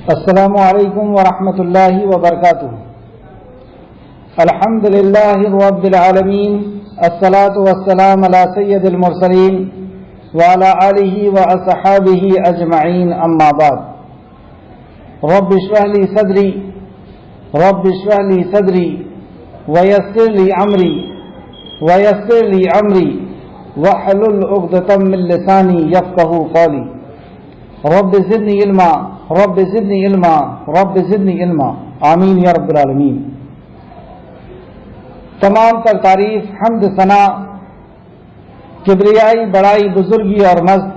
السلام علیکم ورحمۃ اللہ وبرکاتہ۔ الحمد للہ رب العالمین، الصلاۃ والسلام علی سید المرسلین وعلی آلہ واصحابہ اجمعین، اما بعد۔ رب اشرح لی صدری ویسر لی امری واحلل عقدۃ من لسانی یفقہوا قولی۔ رب زدنی علما رب زدنی علما، آمین یا رب العالمین۔ تمام تر تعریف، حمد، ثنا، کبریائی، بڑائی، بزرگی اور مجد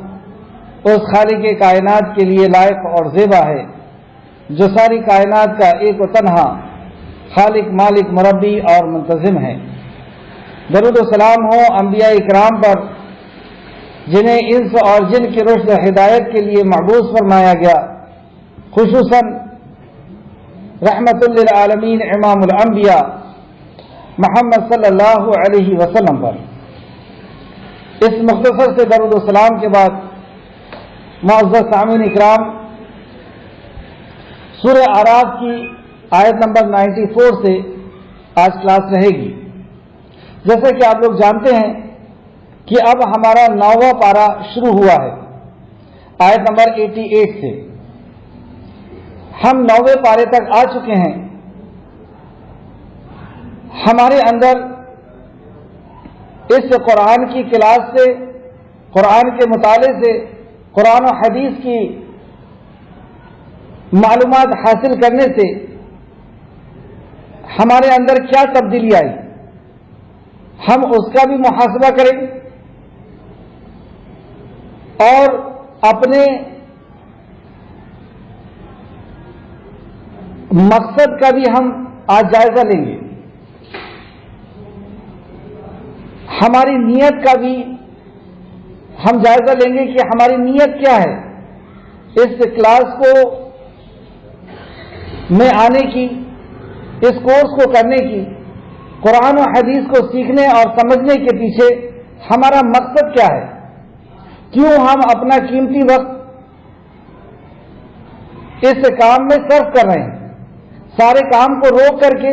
اس خالق کائنات کے لیے لائق اور زیبا ہے جو ساری کائنات کا ایک و تنہا خالق، مالک، مربی اور منتظم ہے۔ درود و سلام ہو انبیاء اکرام پر جنہیں انس اور جن کی رشد و ہدایت کے لیے مبعوث فرمایا گیا، خصوصاً رحمت للعالمین امام الانبیاء محمد صلی اللہ علیہ وسلم پر۔ اس مختصر سے درود و سلام کے بعد معزز سامعین اکرام، سورہ اعراف کی آیت نمبر 94 سے آج کلاس رہے گی۔ جیسا کہ آپ لوگ جانتے ہیں کہ اب ہمارا 9واں پارہ شروع ہوا ہے آیت نمبر 88 سے۔ ہم 9ویں پارے تک آ چکے ہیں۔ ہمارے اندر اس قرآن کی کلاس سے، قرآن کے مطالعے سے، قرآن و حدیث کی معلومات حاصل کرنے سے ہمارے اندر کیا تبدیلی آئی، ہم اس کا بھی محاسبہ کریں اور اپنے مقصد کا بھی ہم آج جائزہ لیں گے، ہماری نیت کا بھی ہم جائزہ لیں گے کہ ہماری نیت کیا ہے اس کلاس کو میں آنے کی، اس کورس کو کرنے کی، قرآن و حدیث کو سیکھنے اور سمجھنے کے پیچھے ہمارا مقصد کیا ہے، کیوں ہم اپنا قیمتی وقت اس کام میں صرف کر رہے ہیں۔ سارے کام کو روک کر کے،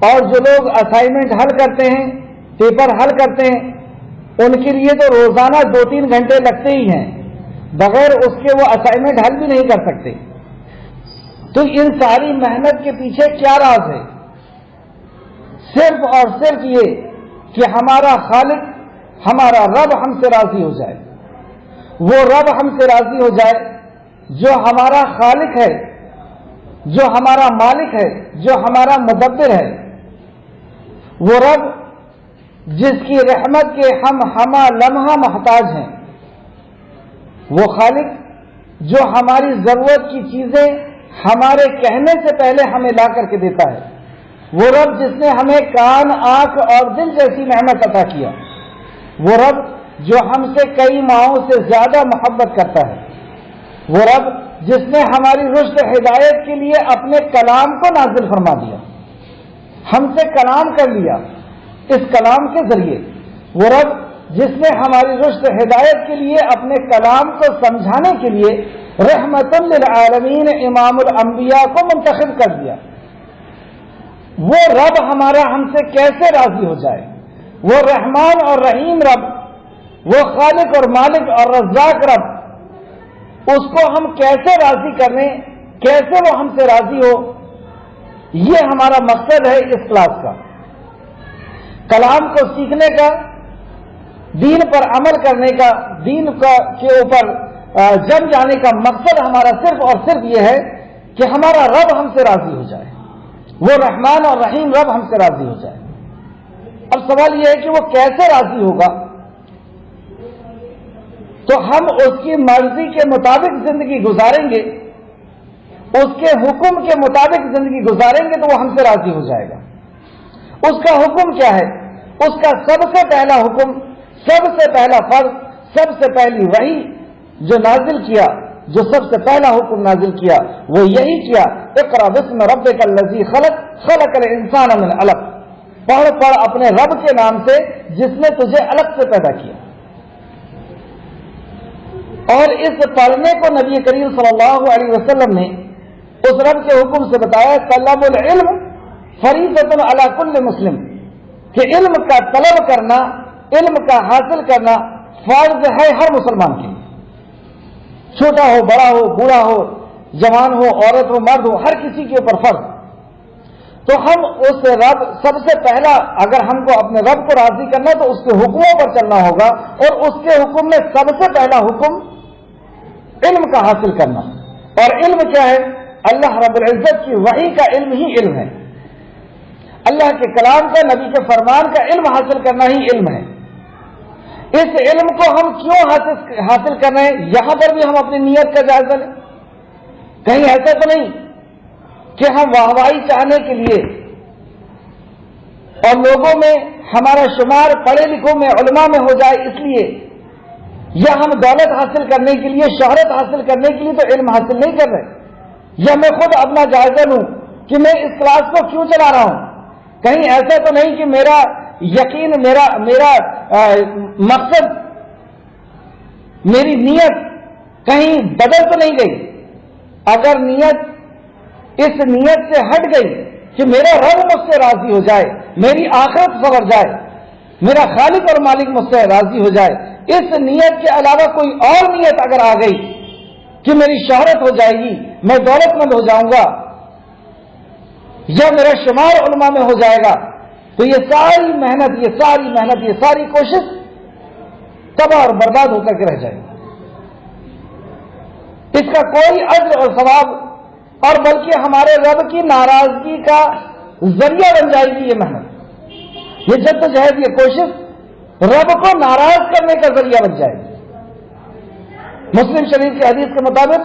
اور جو لوگ اسائنمنٹ حل کرتے ہیں، پیپر حل کرتے ہیں، ان کے لیے تو روزانہ 2-3 گھنٹے لگتے ہی ہیں، بغیر اس کے وہ اسائنمنٹ حل بھی نہیں کر سکتے۔ تو ان ساری محنت کے پیچھے کیا راز ہے؟ صرف اور صرف یہ کہ ہمارا خالق، ہمارا رب ہم سے راضی ہو جائے، وہ رب ہم سے راضی ہو جائے جو ہمارا خالق ہے، جو ہمارا مالک ہے، جو ہمارا مدبر ہے، وہ رب جس کی رحمت کے ہم ہمہ لمحہ محتاج ہیں، وہ خالق جو ہماری ضرورت کی چیزیں ہمارے کہنے سے پہلے ہمیں لا کر کے دیتا ہے، وہ رب جس نے ہمیں کان، آنکھ اور دل جیسی نعمت عطا کیا، وہ رب جو ہم سے کئی ماہوں سے زیادہ محبت کرتا ہے، وہ رب جس نے ہماری رشد ہدایت کے لیے اپنے کلام کو نازل فرما دیا، ہم سے کلام کر لیا اس کلام کے ذریعے، وہ رب جس نے ہماری رشد ہدایت کے لیے اپنے کلام کو سمجھانے کے لیے رحمت للعالمین امام الانبیاء کو منتخب کر دیا، وہ رب ہمارا ہم سے کیسے راضی ہو جائے، وہ رحمان اور رحیم رب، وہ خالق اور مالک اور رزاق رب، اس کو ہم کیسے راضی کریں، کیسے وہ ہم سے راضی ہو، یہ ہمارا مقصد ہے اس کلاس کا، کلام کو سیکھنے کا، دین پر عمل کرنے کا، دین کے اوپر جم جانے کا مقصد ہمارا صرف اور صرف یہ ہے کہ ہمارا رب ہم سے راضی ہو جائے، وہ رحمان اور رحیم رب ہم سے راضی ہو جائے۔ اب سوال یہ ہے کہ وہ کیسے راضی ہوگا؟ تو ہم اس کی مرضی کے مطابق زندگی گزاریں گے، اس کے حکم کے مطابق زندگی گزاریں گے تو وہ ہم سے راضی ہو جائے گا۔ اس کا حکم کیا ہے؟ اس کا سب سے پہلا حکم، سب سے پہلا فرض، سب سے پہلی وحی جو نازل کیا، جو سب سے پہلا حکم نازل کیا، وہ یہی کیا، اقرأ باسم ربک الذی خلق خلق الانسان من علق، پڑھ اپنے رب کے نام سے جس نے تجھے علق سے پیدا کیا۔ اور اس پڑھنے کو نبی کریم صلی اللہ علیہ وسلم نے اس رب کے حکم سے بتایا طلب العلم فریضۃ علی کل مسلم، کہ علم کا طلب کرنا، علم کا حاصل کرنا فرض ہے ہر مسلمان کے لیے، چھوٹا ہو بڑا ہو بوڑھا ہو جوان ہو عورت ہو مرد ہو، ہر کسی کے اوپر فرض۔ تو ہم اس رب سب سے پہلا اگر ہم کو اپنے رب کو راضی کرنا تو اس کے حکموں پر چلنا ہوگا، اور اس کے حکم میں سب سے پہلا حکم علم کا حاصل کرنا۔ اور علم کیا ہے؟ اللہ رب العزت کی وحی کا علم ہی علم ہے، اللہ کے کلام کا، نبی کے فرمان کا علم حاصل کرنا ہی علم ہے۔ اس علم کو ہم کیوں حاصل کر رہے ہیں؟ یہاں پر بھی ہم اپنی نیت کا جائزہ لیں۔ کہیں ایسا تو نہیں کہ ہم واہوائی چاہنے کے لیے اور لوگوں میں ہمارا شمار پڑھے لکھوں میں علماء میں ہو جائے اس لیے، یا ہم دولت حاصل کرنے کے لیے، شہرت حاصل کرنے کے لیے تو علم حاصل نہیں کر رہے، یا میں خود اپنا جائزہ لوں کہ میں اس کلاس کو کیوں چلا رہا ہوں۔ کہیں ایسا تو نہیں کہ میرا یقین، میرا مقصد، میری نیت کہیں بدل تو نہیں گئی۔ اگر نیت اس نیت سے ہٹ گئی کہ میرا رب مجھ سے راضی ہو جائے، میری آخرت سنور جائے، میرا خالق اور مالک مجھ سے راضی ہو جائے، اس نیت کے علاوہ کوئی اور نیت اگر آ گئی کہ میری شہرت ہو جائے گی، میں دولت مند ہو جاؤں گا، یا میرا شمار علماء میں ہو جائے گا، تو یہ ساری محنت، یہ ساری کوشش تباہ اور برباد ہو کر کے رہ جائے گی۔ اس کا کوئی اجر اور ثواب، اور بلکہ ہمارے رب کی ناراضگی کا ذریعہ بن جائے گی یہ محنت، یہ جدوجہد، یہ کوشش رب کو ناراض کرنے کا ذریعہ بن جائے گی۔ مسلم شریف کی حدیث کے مطابق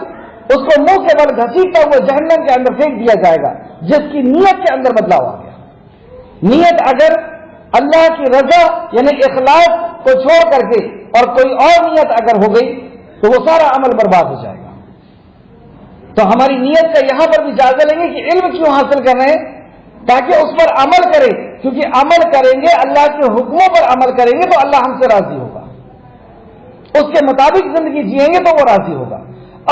اس کو منہ کے بل گھسیٹتا ہوا جہنم کے اندر پھینک دیا جائے گا جس کی نیت کے اندر بدلاؤ آ گیا۔ نیت اگر اللہ کی رضا یعنی اخلاص کو چھوڑ کر کے اور کوئی اور نیت اگر ہو گئی تو وہ سارا عمل برباد ہو جائے گا۔ تو ہماری نیت کا یہاں پر بھی جائزہ لیں گے کہ علم کیوں حاصل کر رہے ہیں، تاکہ اس پر عمل کریں، کیونکہ عمل کریں گے، اللہ کے حکموں پر عمل کریں گے تو اللہ ہم سے راضی ہوگا، اس کے مطابق زندگی جیئیں گے تو وہ راضی ہوگا۔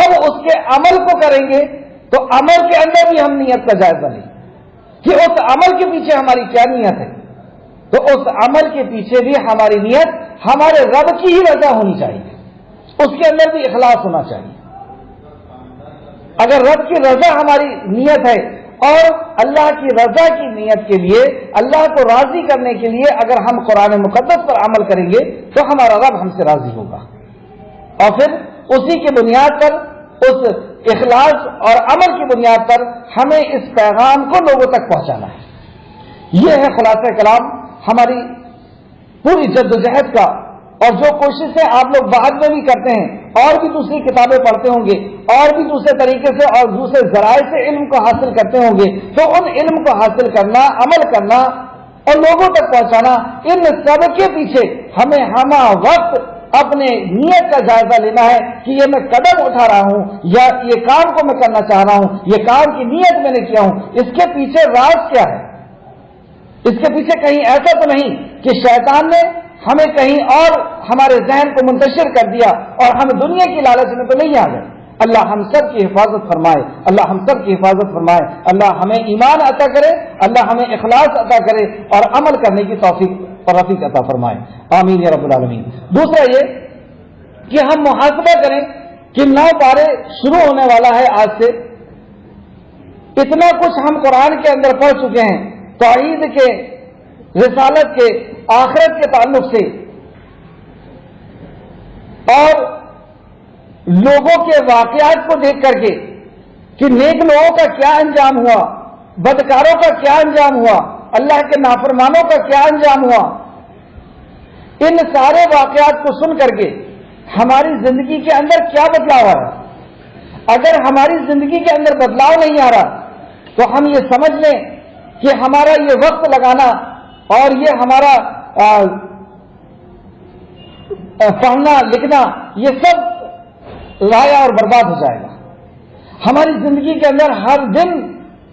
اب اس کے عمل کو کریں گے تو عمل کے اندر بھی ہم نیت کا جائزہ لیں کہ اس عمل کے پیچھے ہماری کیا نیت ہے، تو اس عمل کے پیچھے بھی ہماری نیت ہمارے رب کی ہی رضا ہونی چاہیے، اس کے اندر بھی اخلاص ہونا چاہیے۔ اگر رب کی رضا ہماری نیت ہے اور اللہ کی رضا کی نیت کے لیے، اللہ کو راضی کرنے کے لیے اگر ہم قرآن مقدس پر عمل کریں گے تو ہمارا رب ہم سے راضی ہوگا، اور پھر اسی کی بنیاد پر، اس اخلاص اور عمل کی بنیاد پر ہمیں اس پیغام کو لوگوں تک پہنچانا ہے۔ یہ ہے خلاصہ کلام ہماری پوری جدوجہد کا، اور جو کوششیں آپ لوگ بعد میں بھی کرتے ہیں اور بھی دوسری کتابیں پڑھتے ہوں گے اور بھی دوسرے طریقے سے اور دوسرے ذرائع سے علم کو حاصل کرتے ہوں گے، تو ان علم کو حاصل کرنا، عمل کرنا اور لوگوں تک پہنچانا، ان سب کے پیچھے ہمیں ہمہ وقت اپنے نیت کا جائزہ لینا ہے کہ یہ میں قدم اٹھا رہا ہوں یا یہ کام کو میں کرنا چاہ رہا ہوں، یہ کام کی نیت میں نے کیا ہوں، اس کے پیچھے راز کیا ہے، اس کے پیچھے کہیں ایسا تو نہیں کہ شیطان نے ہمیں کہیں اور ہمارے ذہن کو منتشر کر دیا اور ہم دنیا کی لالچ میں تو نہیں آ گئے۔ اللہ ہم سب کی حفاظت فرمائے، اللہ ہم سب کی حفاظت فرمائے، اللہ ہمیں ایمان عطا کرے، اللہ ہمیں اخلاص عطا کرے اور عمل کرنے کی توفیق اور رفیق عطا فرمائے، آمین یا رب العالمین۔ دوسرا یہ کہ ہم محاسبہ کریں کہ 9 پارے شروع ہونے والا ہے آج سے، اتنا کچھ ہم قرآن کے اندر پڑھ چکے ہیں، توحید کے، رسالت کے، آخرت کے تعلق سے، اور لوگوں کے واقعات کو دیکھ کر کے کہ نیک لوگوں کا کیا انجام ہوا، بدکاروں کا کیا انجام ہوا، اللہ کے نافرمانوں کا کیا انجام ہوا، ان سارے واقعات کو سن کر کے ہماری زندگی کے اندر کیا بدلاؤ آ رہا۔ اگر ہماری زندگی کے اندر بدلاؤ نہیں آ رہا تو ہم یہ سمجھ لیں کہ ہمارا یہ وقت لگانا اور یہ ہمارا پڑھنا لکھنا یہ سب ضائع اور برباد ہو جائے گا۔ ہماری زندگی کے اندر ہر دن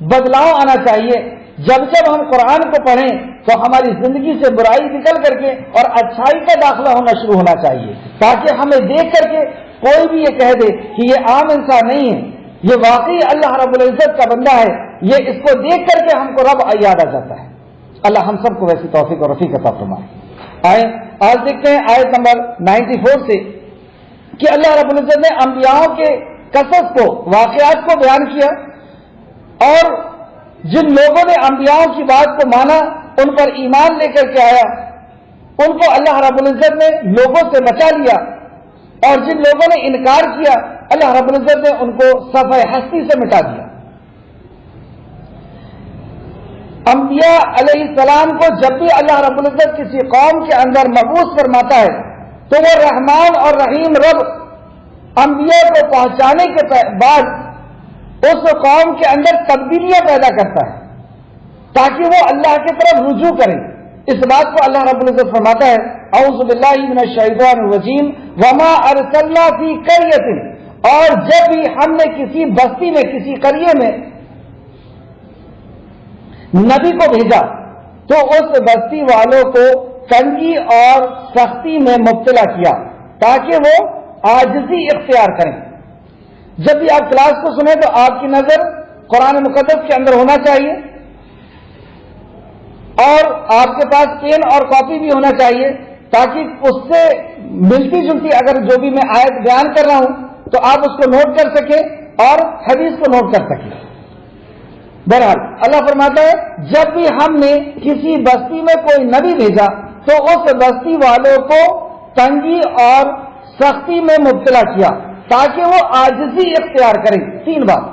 بدلاؤ آنا چاہیے۔ جب جب ہم قرآن کو پڑھیں تو ہماری زندگی سے برائی نکل کر کے اور اچھائی کا داخلہ ہونا شروع ہونا چاہیے، تاکہ ہمیں دیکھ کر کے کوئی بھی یہ کہہ دے کہ یہ عام انسان نہیں ہے، یہ واقعی اللہ رب العزت کا بندہ ہے، یہ اس کو دیکھ کر کے ہم کو رب یاد آ جاتا ہے۔ اللہ ہم سب کو ویسی توفیق اور رفیق عطا فرمائے۔ آج دیکھتے ہیں آیت نمبر 94 سے کہ اللہ رب العزت نے انبیاء کے قصص کو، واقعات کو بیان کیا، اور جن لوگوں نے انبیاء کی بات کو مانا، ان پر ایمان لے کر کے آیا، ان کو اللہ رب العزت نے لوگوں سے بچا لیا، اور جن لوگوں نے انکار کیا اللہ رب العزت نے ان کو صفحہ ہستی سے مٹا دیا۔ انبیاء علیہ السلام کو جب بھی اللہ رب العزت کسی قوم کے اندر مبعوث فرماتا ہے تو وہ رحمان اور رحیم رب انبیاء کو پہنچانے کے بعد اس قوم کے اندر تبدیلیاں پیدا کرتا ہے تاکہ وہ اللہ کی طرف رجوع کریں۔ اس بات کو اللہ رب العزت فرماتا ہے اعوذ باللہ من الشیطان الرجیم وما ارسلنا فی قریۃ، اور جب بھی ہم نے کسی بستی میں، کسی قریے میں نبی کو بھیجا تو اس بستی والوں کو تنگی اور سختی میں مبتلا کیا تاکہ وہ عاجزی اختیار کریں۔ جب بھی آپ کلاس کو سنیں تو آپ کی نظر قرآن مقدس کے اندر ہونا چاہیے، اور آپ کے پاس پین اور کاپی بھی ہونا چاہیے تاکہ اس سے ملتی جلتی اگر جو بھی میں آیت بیان کر رہا ہوں تو آپ اس کو نوٹ کر سکیں اور حدیث کو نوٹ کر سکیں۔ بہرحال اللہ فرماتا ہے جب بھی ہم نے کسی بستی میں کوئی نبی بھیجا تو اس بستی والوں کو تنگی اور سختی میں مبتلا کیا تاکہ وہ عاجزی اختیار کریں۔ تین بات۔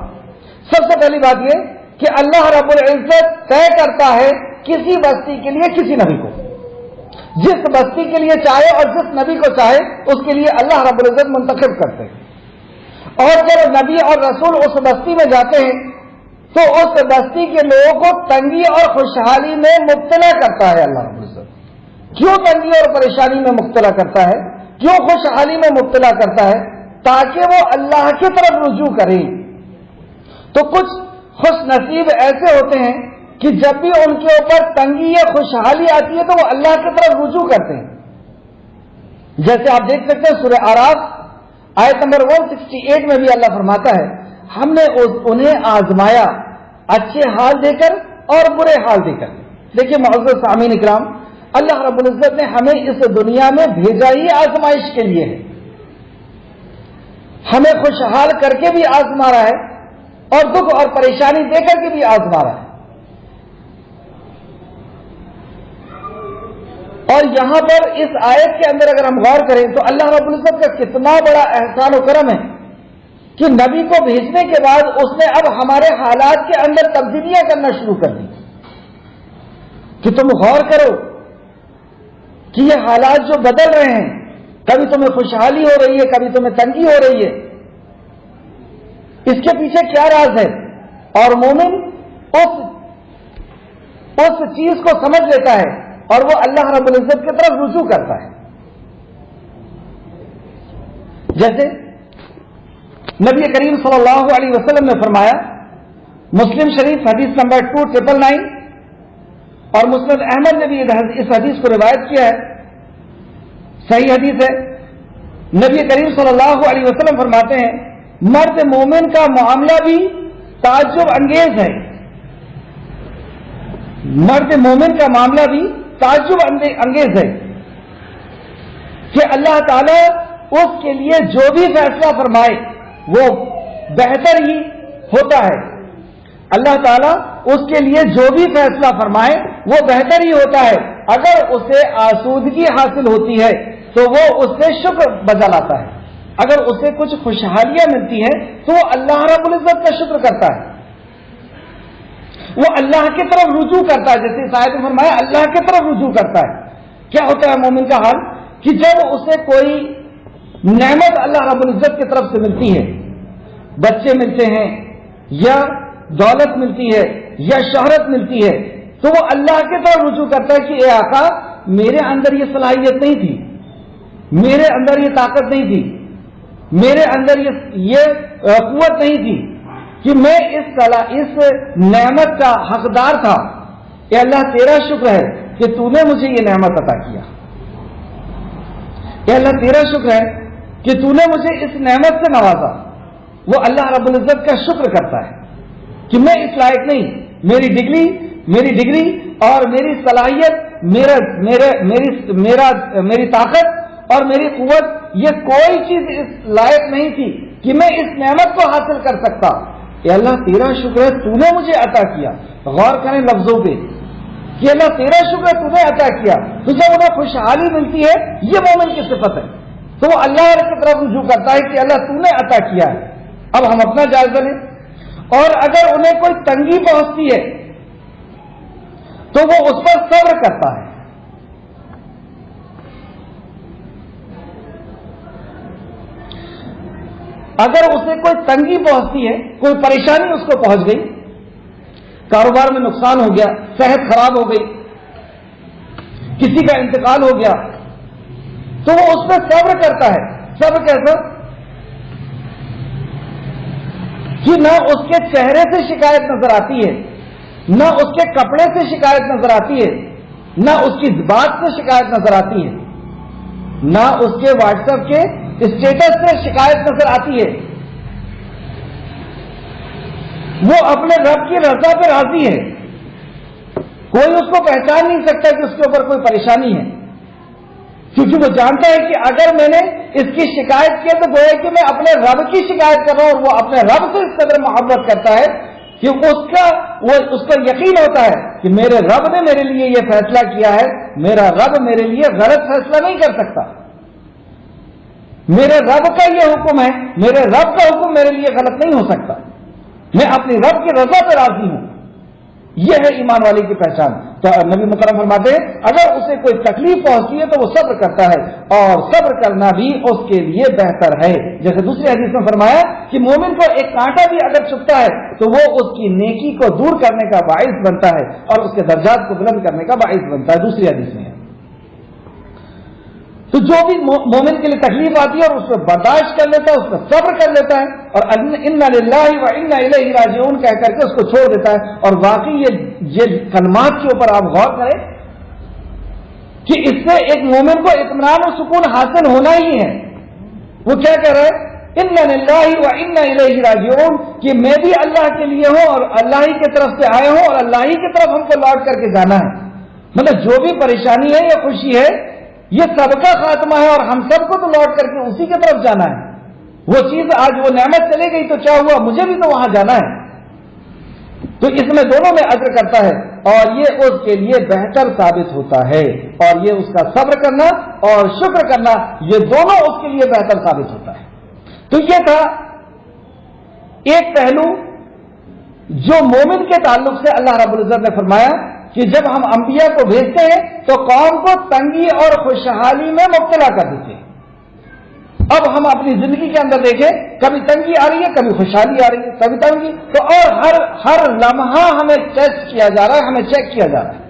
سب سے پہلی بات یہ کہ اللہ رب العزت طے کرتا ہے کسی بستی کے لیے کسی نبی کو، جس بستی کے لیے چاہے اور جس نبی کو چاہے اس کے لیے اللہ رب العزت منتخب کرتے ہیں، اور جب نبی اور رسول اس بستی میں جاتے ہیں تو اس بستی کے لوگوں کو تنگی اور خوشحالی میں مبتلا کرتا ہے۔ اللہ رب العزت کیوں تنگی اور پریشانی میں مبتلا کرتا ہے، کیوں خوشحالی میں مبتلا کرتا ہے؟ تاکہ وہ اللہ کی طرف رجوع کریں۔ تو کچھ خوش نصیب ایسے ہوتے ہیں کہ جب بھی ان کے اوپر تنگی یا خوشحالی آتی ہے تو وہ اللہ کی طرف رجوع کرتے ہیں۔ جیسے آپ دیکھ سکتے ہیں سورہ اعراف آیت نمبر 168 میں بھی اللہ فرماتا ہے ہم نے انہیں آزمایا اچھے حال دے کر اور برے حال دے کر۔ دیکھیے معزز سامعین اکرام، اللہ رب العزت نے ہمیں اس دنیا میں بھیجا ہی آزمائش کے لیے ہے، ہمیں خوشحال کر کے بھی آزما رہا ہے اور دکھ اور پریشانی دے کر کے بھی آزما رہا ہے۔ اور یہاں پر اس آیت کے اندر اگر ہم غور کریں تو اللہ رب العزت کا کتنا بڑا احسان و کرم ہے کہ نبی کو بھیجنے کے بعد اس نے اب ہمارے حالات کے اندر تبدیلیاں کرنا شروع کر دی کہ تم غور کرو کہ یہ حالات جو بدل رہے ہیں، کبھی تمہیں خوشحالی ہو رہی ہے، کبھی تمہیں تنگی ہو رہی ہے، اس کے پیچھے کیا راز ہے؟ اور مومن اس چیز کو سمجھ لیتا ہے اور وہ اللہ رب العزت کی طرف رجوع کرتا ہے۔ جیسے نبی کریم صلی اللہ علیہ وسلم نے فرمایا، مسلم شریف حدیث نمبر 2999 اور مسند احمد نے بھی اس حدیث کو روایت کیا ہے، صحیح حدیث ہے۔ نبی کریم صلی اللہ علیہ وسلم فرماتے ہیں مرد مومن کا معاملہ بھی تعجب انگیز ہے، مرد مومن کا معاملہ بھی تعجب انگیز ہے کہ اللہ تعالی اس کے لیے جو بھی فیصلہ فرمائے وہ بہتر ہی ہوتا ہے۔ اللہ تعالیٰ اس کے لیے جو بھی فیصلہ فرمائے وہ بہتر ہی ہوتا ہے۔ اگر اسے آسودگی حاصل ہوتی ہے تو وہ اس سے شکر بجا لاتا ہے، اگر اسے کچھ خوشحالیاں ملتی ہیں تو وہ اللہ رب العزت کا شکر کرتا ہے، وہ اللہ کی طرف رجوع کرتا ہے۔ جیسے اس آیت میں فرمایا اللہ کی طرف رجوع کرتا ہے۔ کیا ہوتا ہے مومن کا حال کہ جب اسے کوئی نعمت اللہ رب العزت کی طرف سے ملتی ہے، بچے ملتے ہیں یا دولت ملتی ہے یا شہرت ملتی ہے، تو وہ اللہ کی طرف رجوع کرتا ہے کہ اے آقا میرے اندر یہ صلاحیت نہیں تھی، میرے اندر یہ طاقت نہیں تھی، میرے اندر یہ قوت نہیں تھی کہ میں اس نعمت کا حقدار تھا۔ اے اللہ تیرا شکر ہے کہ تو نے مجھے یہ نعمت عطا کیا، اے اللہ تیرا شکر ہے کہ تو نے مجھے اس نعمت سے نوازا، وہ اللہ رب العزت کا شکر کرتا ہے کہ میں اس لائق نہیں، میری ڈگری اور میری صلاحیت، میری طاقت اور میری قوت، یہ کوئی چیز اس لائق نہیں تھی کہ میں اس نعمت کو حاصل کر سکتا۔ اے اللہ تیرا شکر ہے تو نے مجھے عطا کیا۔ غور کریں لفظوں پہ کہ اللہ تیرا شکر ہے تو نے عطا کیا، تو جب انہیں خوشحالی ملتی ہے، یہ مومن کی صفت ہے، تو وہ اللہ کی طرف رجوع کرتا ہے کہ اللہ تو نے عطا کیا ہے۔ اب ہم اپنا جائزہ لیں، اور اگر انہیں کوئی تنگی پہنچتی ہے تو وہ اس پر صبر کرتا ہے۔ اگر اسے کوئی تنگی پہنچتی ہے، کوئی پریشانی اس کو پہنچ گئی، کاروبار میں نقصان ہو گیا، صحت خراب ہو گئی، کسی کا انتقال ہو گیا، تو وہ اس پہ صبر کرتا ہے۔ صبر کیسا؟ کہ نہ اس کے چہرے سے شکایت نظر آتی ہے، نہ اس کے کپڑے سے شکایت نظر آتی ہے، نہ اس کی بات سے شکایت نظر آتی ہے، نہ اس کے واٹس ایپ کے اسٹیٹس سے شکایت نظر آتی ہے۔ وہ اپنے رب کی رضا پہ راضی ہے، کوئی اس کو پہچان نہیں سکتا کہ اس کے اوپر کوئی پریشانی ہے، کیونکہ وہ جانتا ہے کہ اگر میں نے اس کی شکایت کی تو گویا کہ میں اپنے رب کی شکایت کر رہا ہوں، اور وہ اپنے رب سے اس قدر محبت کرتا ہے کہ اس کو یقین ہوتا ہے کہ میرے رب نے میرے لیے یہ فیصلہ کیا ہے، میرا رب میرے لیے غلط فیصلہ نہیں کر سکتا، میرے رب کا یہ حکم ہے، میرے رب کا حکم میرے لیے غلط نہیں ہو سکتا، میں اپنی رب کی رضا پہ راضی ہوں۔ یہ ہے ایمان والے کی پہچان۔ تو نبی مکرم فرماتے ہیں اگر اسے کوئی تکلیف پہنچتی ہے تو وہ صبر کرتا ہے، اور صبر کرنا بھی اس کے لیے بہتر ہے۔ جیسے دوسری حدیث میں فرمایا کہ مومن کو ایک کانٹا بھی اگر چبھتا ہے تو وہ اس کی نیکی کو دور کرنے کا باعث بنتا ہے اور اس کے درجات کو بلند کرنے کا باعث بنتا ہے، دوسری حدیث میں ہے۔ تو جو بھی مومن کے لیے تکلیف آتی ہے اور اس پہ برداشت کر لیتا ہے، اس پہ صبر کر لیتا ہے، اور انا للہ و انا الیہ راجعون کہہ کر کے اس کو چھوڑ دیتا ہے۔ اور واقعی یہ کلمات کے اوپر آپ غور کریں کہ اس سے ایک مومن کو اطمینان و سکون حاصل ہونا ہی ہے۔ وہ کیا کہہ رہا ہے؟ انا للہ و انا الیہ راجعون، کہ میں بھی اللہ کے لیے ہوں اور اللہ ہی کی طرف سے آئے ہوں اور اللہ ہی کی طرف ہم کو لوٹ کر کے جانا ہے۔ مطلب جو بھی پریشانی ہے یا خوشی ہے یہ سب کا خاتمہ ہے، اور ہم سب کو تو لوٹ کر کے اسی کی طرف جانا ہے۔ وہ چیز آج وہ نعمت چلے گئی تو کیا ہوا، مجھے بھی تو وہاں جانا ہے۔ تو اس میں دونوں میں اجر کرتا ہے، اور یہ اس کے لیے بہتر ثابت ہوتا ہے، اور یہ اس کا صبر کرنا اور شکر کرنا یہ دونوں اس کے لیے بہتر ثابت ہوتا ہے۔ تو یہ تھا ایک پہلو جو مومن کے تعلق سے اللہ رب العزت نے فرمایا کہ جب ہم انبیاء کو بھیجتے ہیں تو قوم کو تنگی اور خوشحالی میں مبتلا کر دیتے ہیں۔ اب ہم اپنی زندگی کے اندر دیکھیں، کبھی تنگی آ رہی ہے، کبھی خوشحالی آ رہی ہے، کبھی تنگی، تو اور ہر لمحہ ہمیں ٹیسٹ کیا جا رہا ہے، ہمیں چیک کیا جا رہا ہے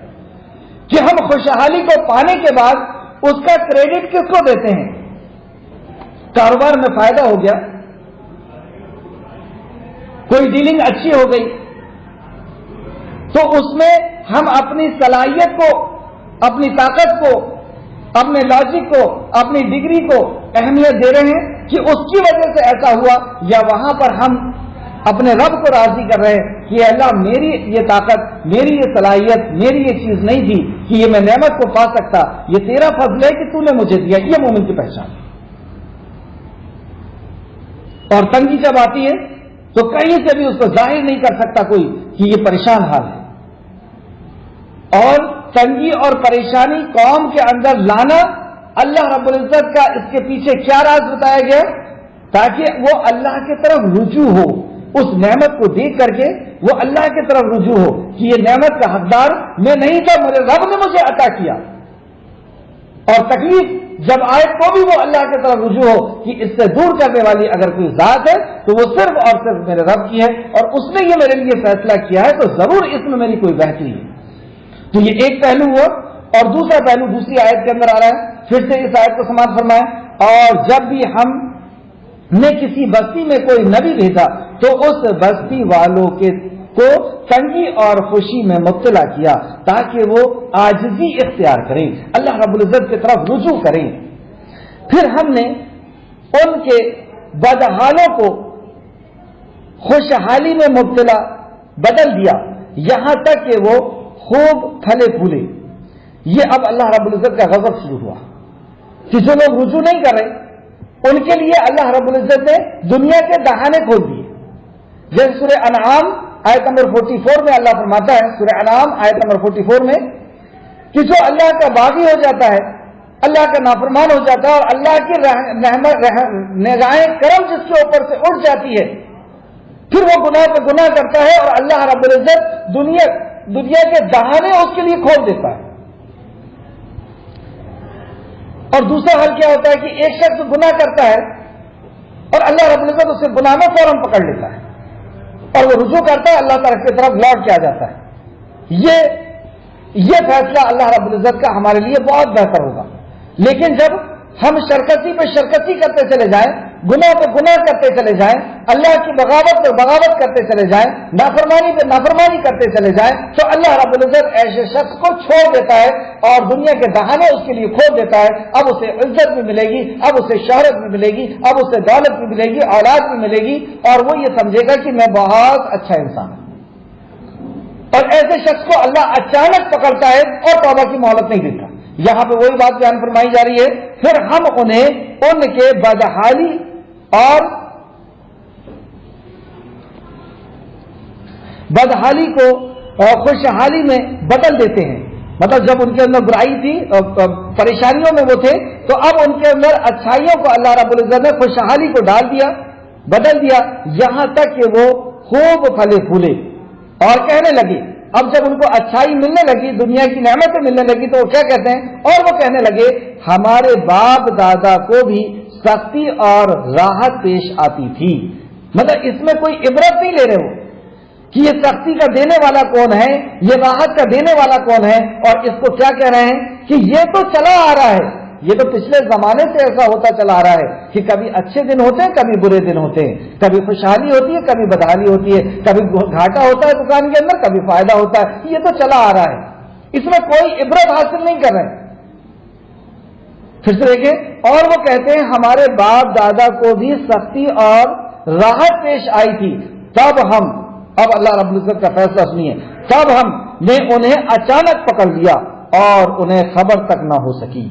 کہ ہم خوشحالی کو پانے کے بعد اس کا کریڈٹ کس کو دیتے ہیں۔ کاروبار میں فائدہ ہو گیا، کوئی ڈیلنگ اچھی ہو گئی، تو اس میں ہم اپنی صلاحیت کو، اپنی طاقت کو، اپنے لاجک کو، اپنی ڈگری کو اہمیت دے رہے ہیں کہ اس کی وجہ سے ایسا ہوا، یا وہاں پر ہم اپنے رب کو راضی کر رہے ہیں کہ اللہ میری یہ طاقت، میری یہ صلاحیت، میری یہ چیز نہیں تھی کہ یہ میں نعمت کو پا سکتا، یہ تیرا فضل ہے کہ تو نے مجھے دیا۔ یہ مومن کی پہچان ہے۔ اور تنگی جب آتی ہے تو کہیں سے بھی اس کو ظاہر نہیں کر سکتا کوئی کہ یہ پریشان حال ہے۔ اور تنگی اور پریشانی قوم کے اندر لانا اللہ رب العزت کا اس کے پیچھے کیا راز بتایا گیا، تاکہ وہ اللہ کی طرف رجوع ہو، اس نعمت کو دیکھ کر کے وہ اللہ کی طرف رجوع ہو کہ یہ نعمت کا حقدار میں نہیں تھا، میرے رب نے مجھے عطا کیا۔ اور تکلیف جب آئے تو بھی وہ اللہ کی طرف رجوع ہو کہ اس سے دور کرنے والی اگر کوئی ذات ہے تو وہ صرف اور صرف میرے رب کی ہے، اور اس نے یہ میرے لیے فیصلہ کیا ہے تو ضرور اس میں میری کوئی بہتری ہے۔ تو یہ ایک پہلو ہوا، اور دوسرا پہلو دوسری آیت کے اندر آ رہا ہے، پھر سے اس آیت کو سماعت فرمائیں، اور جب بھی ہم نے کسی بستی میں کوئی نبی بھیجا تو اس بستی والوں کو تنگی اور خوشی میں مبتلا کیا تاکہ وہ عاجزی اختیار کریں، اللہ رب العزت کی طرف رجوع کریں۔ پھر ہم نے ان کے بدحالوں کو خوشحالی میں مبتلا بدل دیا، یہاں تک کہ وہ خوب پھلے پھولے۔ یہ اب اللہ رب العزت کا غضب شروع ہوا کہ جو لوگ رجوع نہیں کر رہے ان کے لیے اللہ رب العزت نے دنیا کے دہانے کھول دیے۔ جیسے سورہ انعام آیت نمبر 44 میں اللہ فرماتا ہے، سورہ انعام آیت نمبر 44 میں، کہ جو اللہ کا باغی ہو جاتا ہے، اللہ کا نافرمان ہو جاتا ہے، اور اللہ کی نگاہیں کرم جس کے اوپر سے اٹھ جاتی ہے، پھر وہ گناہ پہ گناہ کرتا ہے اور اللہ رب العزت دنیا کے دہانے اس کے لیے کھول دیتا ہے۔ اور دوسرا حال کیا ہوتا ہے کہ ایک شخص گناہ کرتا ہے اور اللہ رب العزت اسے گناہ میں فوراً پکڑ لیتا ہے اور وہ رجوع کرتا ہے، اللہ تعالیٰ کی طرف لوٹ کے آ جاتا ہے۔ یہ فیصلہ اللہ رب العزت کا ہمارے لیے بہت بہتر ہوگا۔ لیکن جب ہم شرکتی پہ شرکتی کرتے چلے جائیں، گناہ پہ گناہ کرتے چلے جائیں، اللہ کی بغاوت پہ بغاوت کرتے چلے جائیں، نافرمانی پہ نافرمانی کرتے چلے جائیں، تو اللہ رب العزت ایسے شخص کو چھوڑ دیتا ہے اور دنیا کے دہانے اس کے لیے کھول دیتا ہے۔ اب اسے عزت بھی ملے گی، اب اسے شہرت بھی ملے گی، اب اسے دولت بھی ملے گی، اولاد بھی ملے گی، اور وہ یہ سمجھے گا کہ میں بہت اچھا انسان ہوں۔ اور ایسے شخص کو اللہ اچانک پکڑتا ہے اور توبہ کی مہلت نہیں دیتا۔ یہاں پہ وہی بات بیان فرمائی جا رہی ہے، پھر ہم انہیں ان کے بدحالی اور بدحالی کو خوشحالی میں بدل دیتے ہیں۔ مطلب جب ان کے اندر برائی تھی، پریشانیوں میں وہ تھے، تو اب ان کے اندر اچھائیوں کو اللہ رب العزت نے خوشحالی کو ڈال دیا، بدل دیا، یہاں تک کہ وہ خوب پھلے پھولے اور کہنے لگے۔ اب جب ان کو اچھائی ملنے لگی، دنیا کی نعمتیں ملنے لگی، تو وہ کیا کہتے ہیں؟ اور وہ کہنے لگے ہمارے باپ دادا کو بھی سختی اور راحت پیش آتی تھی۔ مطلب اس میں کوئی عبرت نہیں لے رہے ہو کہ یہ سختی کا دینے والا کون ہے، یہ راحت کا دینے والا کون ہے، اور اس کو کیا کہہ رہے ہیں کہ یہ تو چلا آ رہا ہے، یہ تو پچھلے زمانے سے ایسا ہوتا چلا آ رہا ہے کہ کبھی اچھے دن ہوتے ہیں، کبھی برے دن ہوتے ہیں، کبھی خوشحالی ہوتی ہے، کبھی بدحالی ہوتی ہے، کبھی گھاٹا ہوتا ہے دکان کے اندر، کبھی فائدہ ہوتا ہے، یہ تو چلا آ رہا ہے، اس میں کوئی عبرت حاصل نہیں کر رہے۔ پھر سے دیکھیں، اور وہ کہتے ہیں ہمارے باپ دادا کو بھی سختی اور راحت پیش آئی تھی، تب ہم، اب اللہ رب العزت کا فیصلہ سنیے، تب ہم نے انہیں اچانک پکڑ لیا اور انہیں خبر تک نہ ہو سکی۔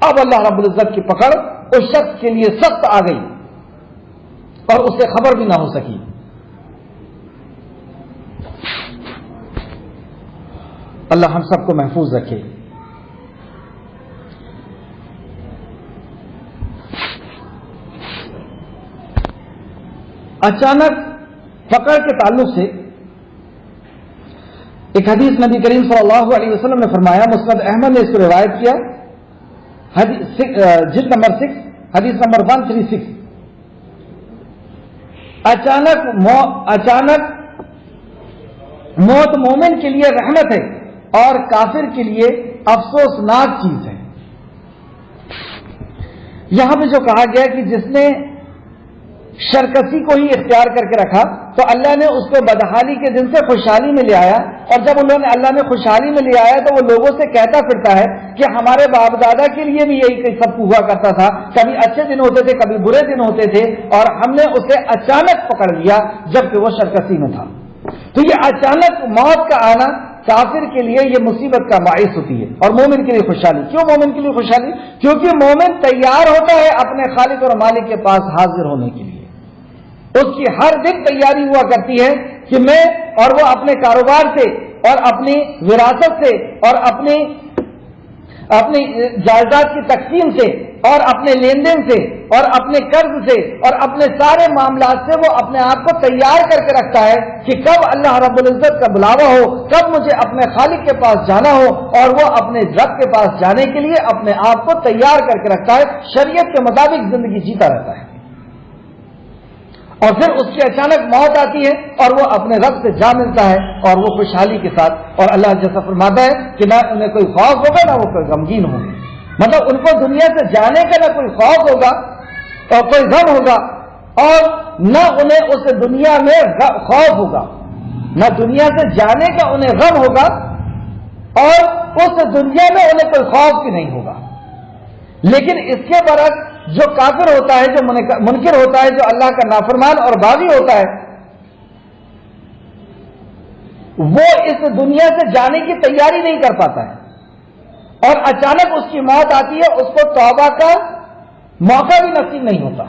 اب اللہ رب العزت کی پکڑ اس شخص کے لیے سخت آ گئی اور اسے خبر بھی نہ ہو سکی۔ اللہ ہم سب کو محفوظ رکھے۔ اچانک پکڑ کے تعلق سے ایک حدیث نبی کریم صلی اللہ علیہ وسلم نے فرمایا، مسند احمد نے اس کو روایت کیا، جلد نمبر 6 حدیث نمبر 136، اچانک موت مومن کے لیے رحمت ہے اور کافر کے لیے افسوسناک چیز ہے۔ یہاں پہ جو کہا گیا کہ جس نے شرکسی کو ہی اختیار کر کے رکھا تو اللہ نے اس کو بدحالی کے دن سے خوشحالی میں لے آیا، اور جب انہوں نے اللہ نے خوشحالی میں لے آیا تو وہ لوگوں سے کہتا پھرتا ہے کہ ہمارے باپ دادا کے لیے بھی یہی سب ہوا کرتا تھا، کبھی اچھے دن ہوتے تھے، کبھی برے دن ہوتے تھے، اور ہم نے اسے اچانک پکڑ لیا جبکہ وہ شرکسی میں تھا۔ تو یہ اچانک موت کا آنا کافر کے لیے یہ مصیبت کا باعث ہوتی ہے، اور مومن کے لیے خوشحالی۔ کیوں مومن کے لیے خوشحالی؟ کیونکہ مومن تیار ہوتا ہے اپنے خالق اور مالک کے پاس حاضر ہونے کے لیے، اس کی ہر دن تیاری ہوا کرتی ہے کہ میں اور وہ اپنے کاروبار سے اور اپنی وراثت سے اور اپنی جائیداد کی تقسیم سے اور اپنے لین دین سے اور اپنے قرض سے اور اپنے سارے معاملات سے وہ اپنے آپ کو تیار کر کے رکھتا ہے کہ کب اللہ رب العزت کا بلاوا ہو، کب مجھے اپنے خالق کے پاس جانا ہو، اور وہ اپنے رب کے پاس جانے کے لیے اپنے آپ کو تیار کر کے رکھتا ہے، شریعت کے مطابق زندگی جیتا رہتا ہے۔ اور پھر اس کی اچانک موت آتی ہے اور وہ اپنے رب سے جا ملتا ہے اور وہ خوشحالی کے ساتھ، اور اللہ جیسا فرماتا ہے کہ نہ انہیں کوئی خوف ہوگا نہ وہ کوئی غمگین ہوں گے۔ مطلب ان کو دنیا سے جانے کا نہ کوئی خوف ہوگا اور کوئی غم ہوگا، اور نہ انہیں اس دنیا میں خوف ہوگا، نہ دنیا سے جانے کا انہیں غم ہوگا، اور اس دنیا میں انہیں کوئی خوف بھی نہیں ہوگا۔ لیکن اس کے برعکس جو کافر ہوتا ہے, جو منکر ہوتا ہے, جو اللہ کا نافرمان اور باغی ہوتا ہے, وہ اس دنیا سے جانے کی تیاری نہیں کر پاتا ہے, اور اچانک اس کی موت آتی ہے, اس کو توبہ کا موقع بھی نصیب نہیں ہوتا,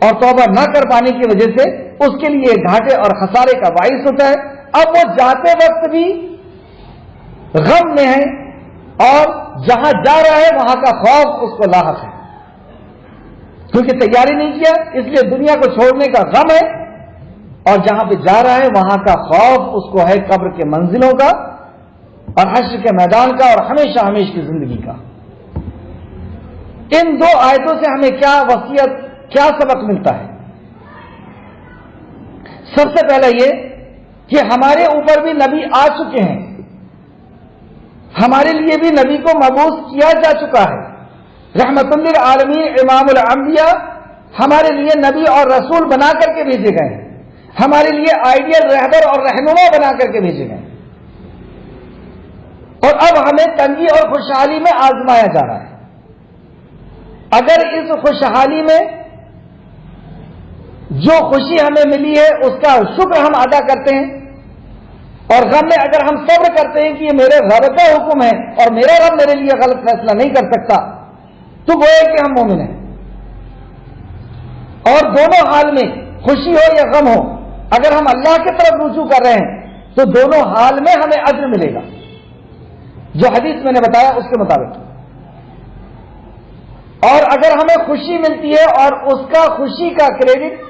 اور توبہ نہ کر پانے کی وجہ سے اس کے لیے گھاٹے اور خسارے کا باعث ہوتا ہے. اب وہ جاتے وقت بھی غم میں ہے, اور جہاں جا رہا ہے وہاں کا خوف اس کو لاحق ہے, کیونکہ تیاری نہیں کیا, اس لیے دنیا کو چھوڑنے کا غم ہے, اور جہاں پہ جا رہا ہے وہاں کا خوف اس کو ہے قبر کے منزلوں کا اور حشر کے میدان کا اور ہمیشہ ہمیشہ کی زندگی کا. ان دو آیتوں سے ہمیں کیا وصیت, کیا سبق ملتا ہے؟ سب سے پہلے یہ کہ ہمارے اوپر بھی نبی آ چکے ہیں, ہمارے لیے بھی نبی کو مبعوث کیا جا چکا ہے. رحمت للعالمین امام الانبیاء ہمارے لیے نبی اور رسول بنا کر کے بھیجے گئے ہیں, ہمارے لیے آئیڈیل رہبر اور رہنما بنا کر کے بھیجے گئے, اور اب ہمیں تنگی اور خوشحالی میں آزمایا جا رہا ہے. اگر اس خوشحالی میں جو خوشی ہمیں ملی ہے اس کا شکر ہم ادا کرتے ہیں, اور غم میں اگر ہم صبر کرتے ہیں کہ یہ میرے رب کا حکم ہے اور میرا رب میرے لیے غلط فیصلہ نہیں کر سکتا, تو وہ ہے کہ ہم مومن ہیں. اور دونوں حال میں خوشی ہو یا غم ہو, اگر ہم اللہ کی طرف رجوع کر رہے ہیں تو دونوں حال میں ہمیں اجر ملے گا, جو حدیث میں نے بتایا اس کے مطابق. اور اگر ہمیں خوشی ملتی ہے اور اس کا خوشی کا کریڈٹ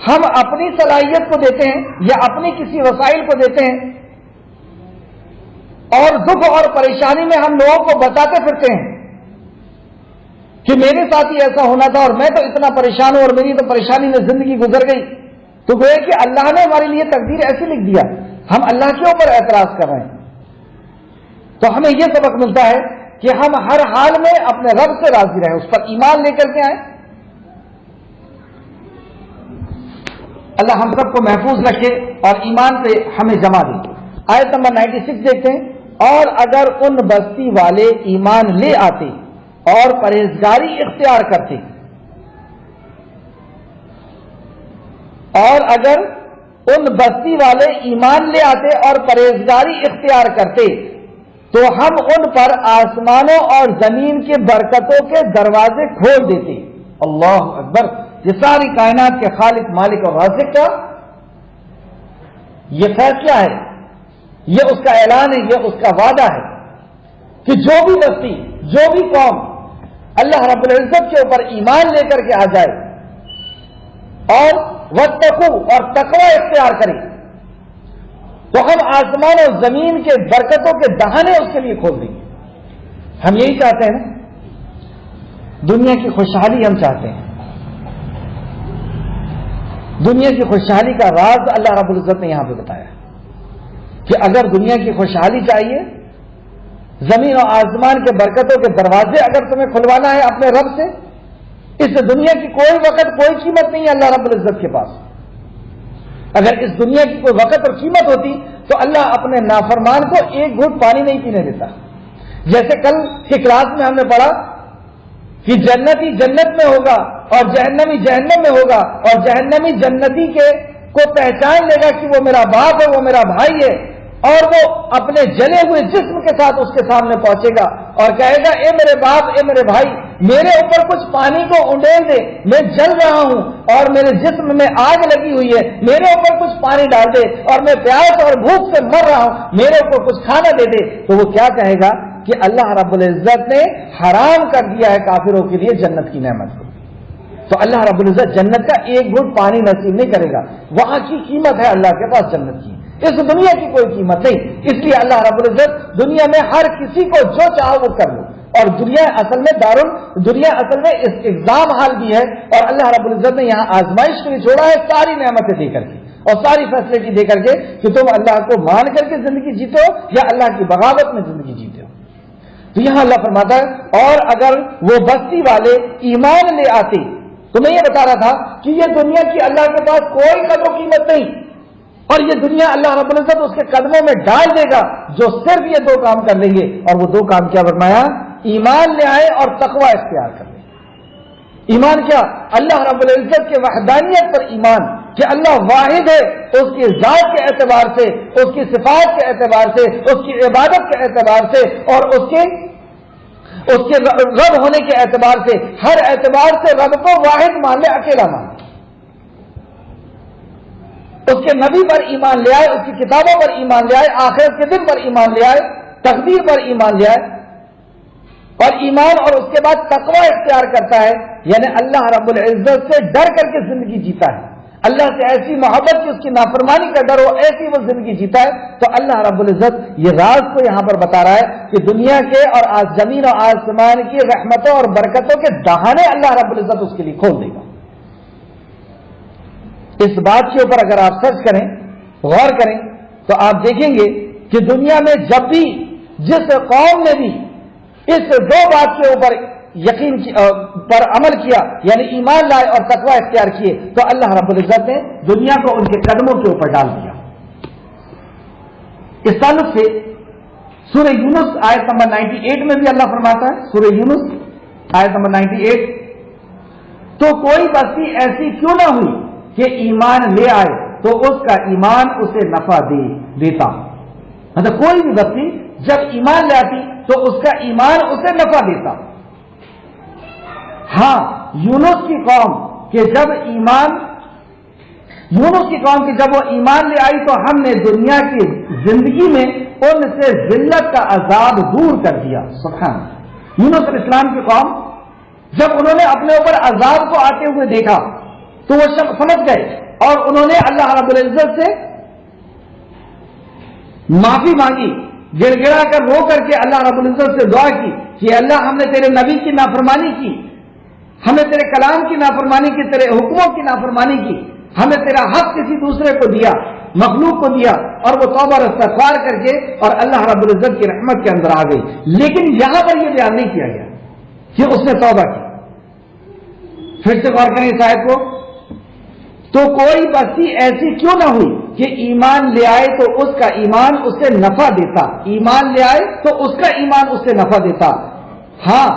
ہم اپنی صلاحیت کو دیتے ہیں یا اپنی کسی وسائل کو دیتے ہیں, اور دکھ اور پریشانی میں ہم لوگوں کو بتاتے پھرتے ہیں کہ میرے ساتھ ہی ایسا ہونا تھا اور میں تو اتنا پریشان ہوں اور میری تو پریشانی میں زندگی گزر گئی, تو وہ ہے کہ اللہ نے ہمارے لیے تقدیر ایسے لکھ دیا, ہم اللہ کے اوپر اعتراض کر رہے ہیں. تو ہمیں یہ سبق ملتا ہے کہ ہم ہر حال میں اپنے رب سے راضی رہیں, اس پر ایمان لے کر کے آئیں. اللہ ہم سب کو محفوظ رکھے اور ایمان پہ ہمیں جمع دے. آیت نمبر 96 دیکھتے ہیں. اور اگر ان بستی والے ایمان لے آتے اور پرہیزگاری اختیار کرتے, اور اگر ان بستی والے ایمان لے آتے اور پرہیزگاری اختیار کرتے تو ہم ان پر آسمانوں اور زمین کی برکتوں کے دروازے کھول دیتے. اللہ اکبر. یہ ساری کائنات کے خالق, مالک اور رازق کا یہ فیصلہ ہے, یہ اس کا اعلان ہے, یہ اس کا وعدہ ہے کہ جو بھی بستی, جو بھی قوم اللہ رب العزت کے اوپر ایمان لے کر کے آ جائے اور واتقوا اور تقوی اختیار کرے, تو ہم آسمان اور زمین کے برکتوں کے دہانے اس کے لیے کھول دیں گے. ہم یہی چاہتے ہیں نا, دنیا کی خوشحالی ہم چاہتے ہیں. دنیا کی خوشحالی کا راز اللہ رب العزت نے یہاں پہ بتایا کہ اگر دنیا کی خوشحالی چاہیے, زمین اور آسمان کے برکتوں کے دروازے اگر تمہیں کھلوانا ہے اپنے رب سے, اس دنیا کی کوئی وقت کوئی قیمت نہیں ہے اللہ رب العزت کے پاس. اگر اس دنیا کی کوئی وقت اور قیمت ہوتی تو اللہ اپنے نافرمان کو ایک گھونٹ پانی نہیں پینے دیتا. جیسے کل کی کلاس میں ہم نے پڑھا کہ جنتی جنت میں ہوگا اور جہنمی جہنم میں ہوگا, اور جہنمی جنتی کے کو پہچان لے گا کہ وہ میرا باپ ہے, وہ میرا بھائی ہے, اور وہ اپنے جلے ہوئے جسم کے ساتھ اس کے سامنے پہنچے گا اور کہے گا اے میرے باپ, اے میرے بھائی, میرے اوپر کچھ پانی کو انڈیل دے, میں جل رہا ہوں اور میرے جسم میں آگ لگی ہوئی ہے, میرے اوپر کچھ پانی ڈال دے اور میں پیاس اور بھوک سے مر رہا ہوں, میرے اوپر کچھ کھانا دے دے. تو وہ کیا کہے گا کہ اللہ رب العزت نے حرام کر دیا ہے کافروں کے لیے جنت کی نعمت کو. تو اللہ رب العزت جنت کا ایک گھونٹ پانی نصیب نہیں کرے گا. وہاں کی قیمت ہے اللہ کے پاس جنت کی, اس دنیا کی کوئی قیمت نہیں. اس لیے اللہ رب العزت دنیا میں ہر کسی کو جو چاہو وہ کر لو, اور دنیا اصل میں دنیا اصل میں اس ایگزام حال بھی ہے, اور اللہ رب العزت نے یہاں آزمائش کے لیے چھوڑا ہے ساری نعمتیں دے کر کے اور ساری فیسلٹی دے کر کے کہ تم اللہ کو مان کر کے زندگی جیتے ہو یا اللہ کی بغاوت میں زندگی جیتے ہو. تو یہاں اللہ فرماتا ہے اور اگر وہ بستی والے ایمان لے آتے, تو میں یہ بتا رہا تھا کہ یہ دنیا کی اللہ کے پاس کوئی قدر و قیمت نہیں, اور یہ دنیا اللہ رب العزت اس کے قدموں میں ڈال دے گا جو صرف یہ دو کام کر لیں گے. اور وہ دو کام کیا فرمایا؟ ایمان لے آئے اور تقوی اختیار کر لیں. ایمان کیا؟ اللہ رب العزت کے وحدانیت پر ایمان کہ اللہ واحد ہے، اس کی ذات کے اعتبار سے، اس کی صفات کے اعتبار سے، اس کی عبادت کے اعتبار سے، اور اس کے رب ہونے کے اعتبار سے، ہر اعتبار سے رب کو واحد مان لے، اکیلا مان لے. اس کے نبی پر ایمان لے آئے، اس کی کتابوں پر ایمان لے آئے، آخرت کے دن پر ایمان لے آئے، تقدیر پر ایمان لے آئے، اور ایمان اور اس کے بعد تقوی اختیار کرتا ہے، یعنی اللہ رب العزت سے ڈر کر کے زندگی جیتا ہے. اللہ سے ایسی محبت کہ اس کی نافرمانی کا ڈر ہو، ایسی وہ زندگی جیتا ہے. تو اللہ رب العزت یہ راز کو یہاں پر بتا رہا ہے کہ دنیا کے اور زمین اور آسمان کی رحمتوں اور برکتوں کے دہانے اللہ رب العزت اس کے لیے کھول دے گا. اس بات کے اوپر اگر آپ سرچ کریں، غور کریں، تو آپ دیکھیں گے کہ دنیا میں جب بھی جس قوم نے بھی اس دو بات کے اوپر یقین پر عمل کیا، یعنی ایمان لائے اور تقوی اختیار کیے، تو اللہ رب العزت نے دنیا کو ان کے قدموں کے اوپر ڈال دیا. اس تعلق سے سورہ یونس آیت نمبر 98 میں بھی اللہ فرماتا ہے، سورہ یونس آیت نمبر 98، تو کوئی بستی ایسی کیوں نہ ہوئی کہ ایمان لے آئے تو اس کا ایمان اسے نفع دیتا. مطلب کوئی بھی بستی جب ایمان لے آتی تو اس کا ایمان اسے نفع دیتا. ہاں، یونس کی قوم کہ جب وہ ایمان لے آئی تو ہم نے دنیا کی زندگی میں ان سے ذلت کا عذاب دور کر دیا. سبحان. یونس علیہ السلام کی قوم جب انہوں نے اپنے اوپر عذاب کو آتے ہوئے دیکھا تو وہ سمجھ گئے اور انہوں نے اللہ رب العزت سے معافی مانگی، گڑ گڑا کر رو کر کے اللہ رب العزت سے دعا کی کہ اللہ ہم نے تیرے نبی کی نافرمانی کی، ہمیں تیرے کلام کی نافرمانی کی، تیرے حکموں کی نافرمانی کی، ہمیں تیرا حق کسی دوسرے کو دیا، مخلوق کو دیا، اور وہ توبہ اور استغفار کر کے اور اللہ رب العزت کی رحمت کے اندر آ گئی. لیکن یہاں پر یہ بیان نہیں کیا گیا کہ اس نے توبہ کی. پھر سے غور کریں اس آیت کو، تو کوئی بستی ایسی کیوں نہ ہوئی کہ ایمان لے آئے تو اس کا ایمان اسے نفع دیتا. ایمان لے آئے تو اس کا ایمان اسے نفع دیتا. ہاں،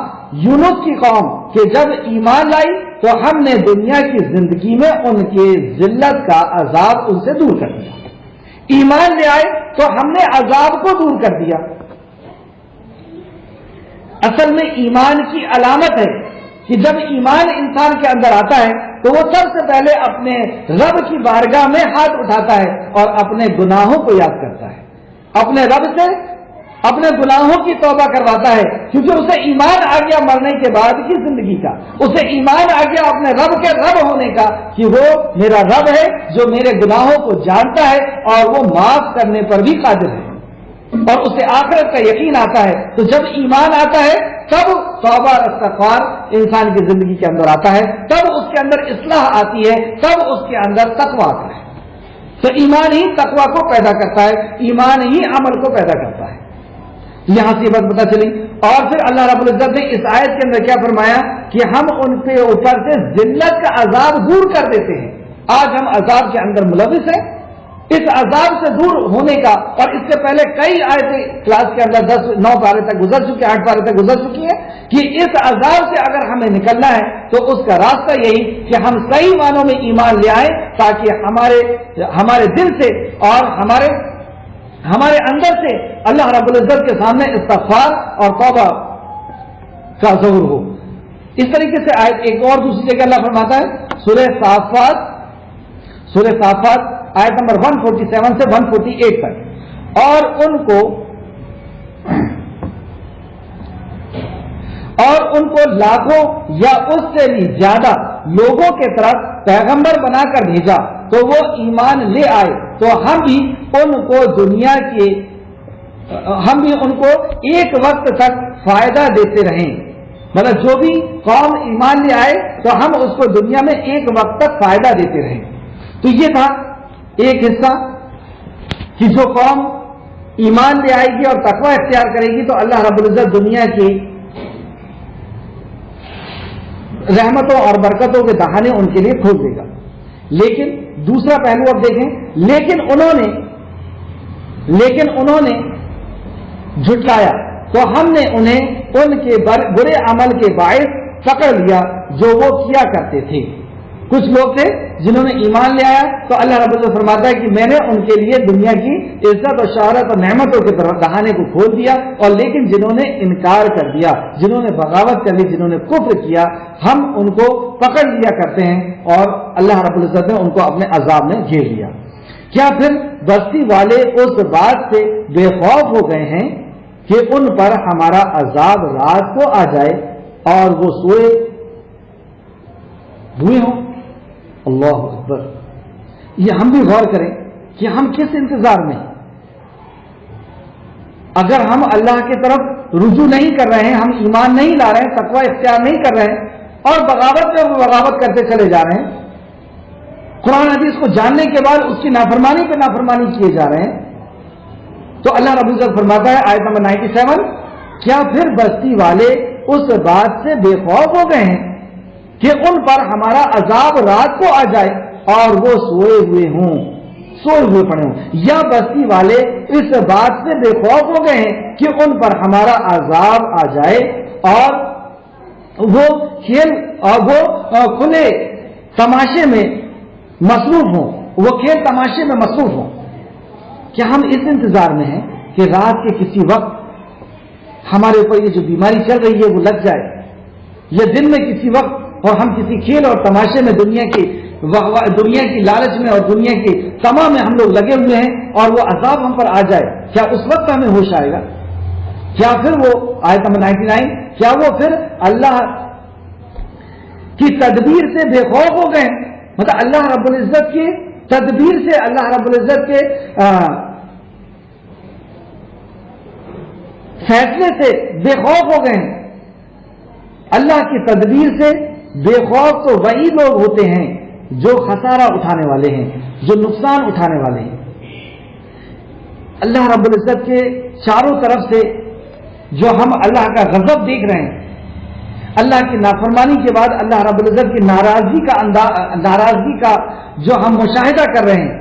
یونس کی قوم کہ جب ایمان لائی تو ہم نے دنیا کی زندگی میں ان کے ذلت کا عذاب ان سے دور کر دیا. ایمان لے آئے تو ہم نے عذاب کو دور کر دیا. اصل میں ایمان کی علامت ہے کہ جب ایمان انسان کے اندر آتا ہے تو وہ سب سے پہلے اپنے رب کی بارگاہ میں ہاتھ اٹھاتا ہے اور اپنے گناہوں کو یاد کرتا ہے، اپنے رب سے اپنے گناہوں کی توبہ کرواتا ہے، کیونکہ اسے ایمان آ گیا مرنے کے بعد کی زندگی کا، اسے ایمان آ گیا اپنے رب کے رب ہونے کا کہ وہ میرا رب ہے جو میرے گناہوں کو جانتا ہے اور وہ معاف کرنے پر بھی قادر ہے، اور اسے آخرت کا یقین آتا ہے. تو جب ایمان آتا ہے تب توبہ اور استغفار انسان کی زندگی کے اندر آتا ہے، تب اس کے اندر اصلاح آتی ہے، تب اس کے اندر تقویٰ آتا ہے. تو ایمان ہی تقویٰ کو پیدا کرتا ہے، ایمان ہی عمل کو پیدا کرتا ہے. یہاں سے بات پتہ چلی. اور پھر اللہ رب العزت نے اس آیت کے اندر کیا فرمایا کہ ہم ان کے اوپر سے ذلت کا عذاب دور کر دیتے ہیں. آج ہم عذاب کے اندر ملوث ہیں. اس عذاب سے دور ہونے کا، اور اس سے پہلے کئی آیتیں کلاس کے اندر 9 پارے تک گزر چکی، 8 پارے تک گزر چکی ہیں کہ اس عذاب سے اگر ہمیں نکلنا ہے تو اس کا راستہ یہی کہ ہم صحیح معنوں میں ایمان لے آئیں، تاکہ ہمارے دل سے اور ہمارے اندر سے اللہ رب العزت کے سامنے استغفار اور توبہ کا ظہور ہو. اس طریقے سے آیت ایک اور دوسری جگہ اللہ فرماتا ہے سورہ صافات آیت نمبر 147 سے 148 تک، اور ان کو لاکھوں یا اس سے بھی زیادہ لوگوں کے طرف پیغمبر بنا کر بھیجا تو وہ ایمان لے آئے تو ہم بھی ان کو ایک وقت تک فائدہ دیتے رہیں. مطلب جو بھی قوم ایمان لے آئے تو ہم اس کو دنیا میں ایک وقت تک فائدہ دیتے رہیں. تو یہ تھا ایک حصہ کہ جو قوم ایمان لے آئے گی اور تقوی اختیار کرے گی تو اللہ رب العزت دنیا کی رحمتوں اور برکتوں کے دہانے ان کے لیے کھول دے گا. لیکن دوسرا پہلو اب دیکھیں، لیکن انہوں نے جھٹلایا، تو ہم نے انہیں ان کے برے عمل کے باعث پکڑ لیا جو وہ کیا کرتے تھے. کچھ لوگ تھے جنہوں نے ایمان لے آیا تو اللہ رب العزت فرماتا ہے کہ میں نے ان کے لیے دنیا کی عزت اور شہرت اور نعمتوں کے طرف دہانے کو کھول دیا, اور لیکن جنہوں نے انکار کر دیا, جنہوں نے بغاوت کر لی, جنہوں نے کفر کیا, ہم ان کو پکڑ لیا کرتے ہیں اور اللہ رب العزت نے ان کو اپنے عذاب میں گھیر لیا. کیا پھر بستی والے اس بات سے بے خوف ہو گئے ہیں کہ ان پر ہمارا عذاب رات کو آ جائے اور وہ سوئے ہوئے ہوں؟ اللہ اکبر. یہ ہم بھی غور کریں کہ ہم کس انتظار میں. اگر ہم اللہ کی طرف رجوع نہیں کر رہے ہیں, ہم ایمان نہیں لا رہے ہیں, تقوی اختیار نہیں کر رہے ہیں اور بغاوت پہ بغاوت کرتے چلے جا رہے ہیں, قرآن حدیث کو جاننے کے بعد اس کی نافرمانی پہ نافرمانی کیے جا رہے ہیں, تو اللہ رب العزت فرماتا ہے آیت نمبر 97, کیا پھر بستی والے اس بات سے بے خوف ہو گئے ہیں کہ ان پر ہمارا عذاب رات کو آ جائے اور وہ سوئے ہوئے ہوں, سوئے ہوئے پڑے ہوں, یا بستی والے اس بات سے بے خوف ہو گئے ہیں کہ ان پر ہمارا عذاب آ جائے اور وہ کھیل اور وہ کھلے تماشے میں مصروف ہوں, وہ کھیل تماشے میں مصروف ہوں. کیا ہم اس انتظار میں ہیں کہ رات کے کسی وقت ہمارے اوپر یہ جو بیماری چل رہی ہے وہ لگ جائے, یا دن میں کسی وقت اور ہم کسی کھیل اور تماشے میں دنیا کی لالچ میں اور دنیا کی تمام میں ہم لوگ لگے ہوئے ہیں اور وہ عذاب ہم پر آ جائے, کیا اس وقت ہمیں ہوش آئے گا؟ کیا پھر وہ آیت نمبر 99, کیا وہ پھر اللہ کی تدبیر سے بے خوف ہو گئے؟ مطلب اللہ رب العزت کی تدبیر سے, اللہ رب العزت کے فیصلے سے بے خوف ہو گئے ہیں. اللہ کی تدبیر سے بے خوف تو وہی لوگ ہوتے ہیں جو خسارہ اٹھانے والے ہیں, جو نقصان اٹھانے والے ہیں. اللہ رب العزت کے چاروں طرف سے جو ہم اللہ کا غضب دیکھ رہے ہیں, اللہ کی نافرمانی کے بعد اللہ رب العزت کی ناراضگی کا جو ہم مشاہدہ کر رہے ہیں,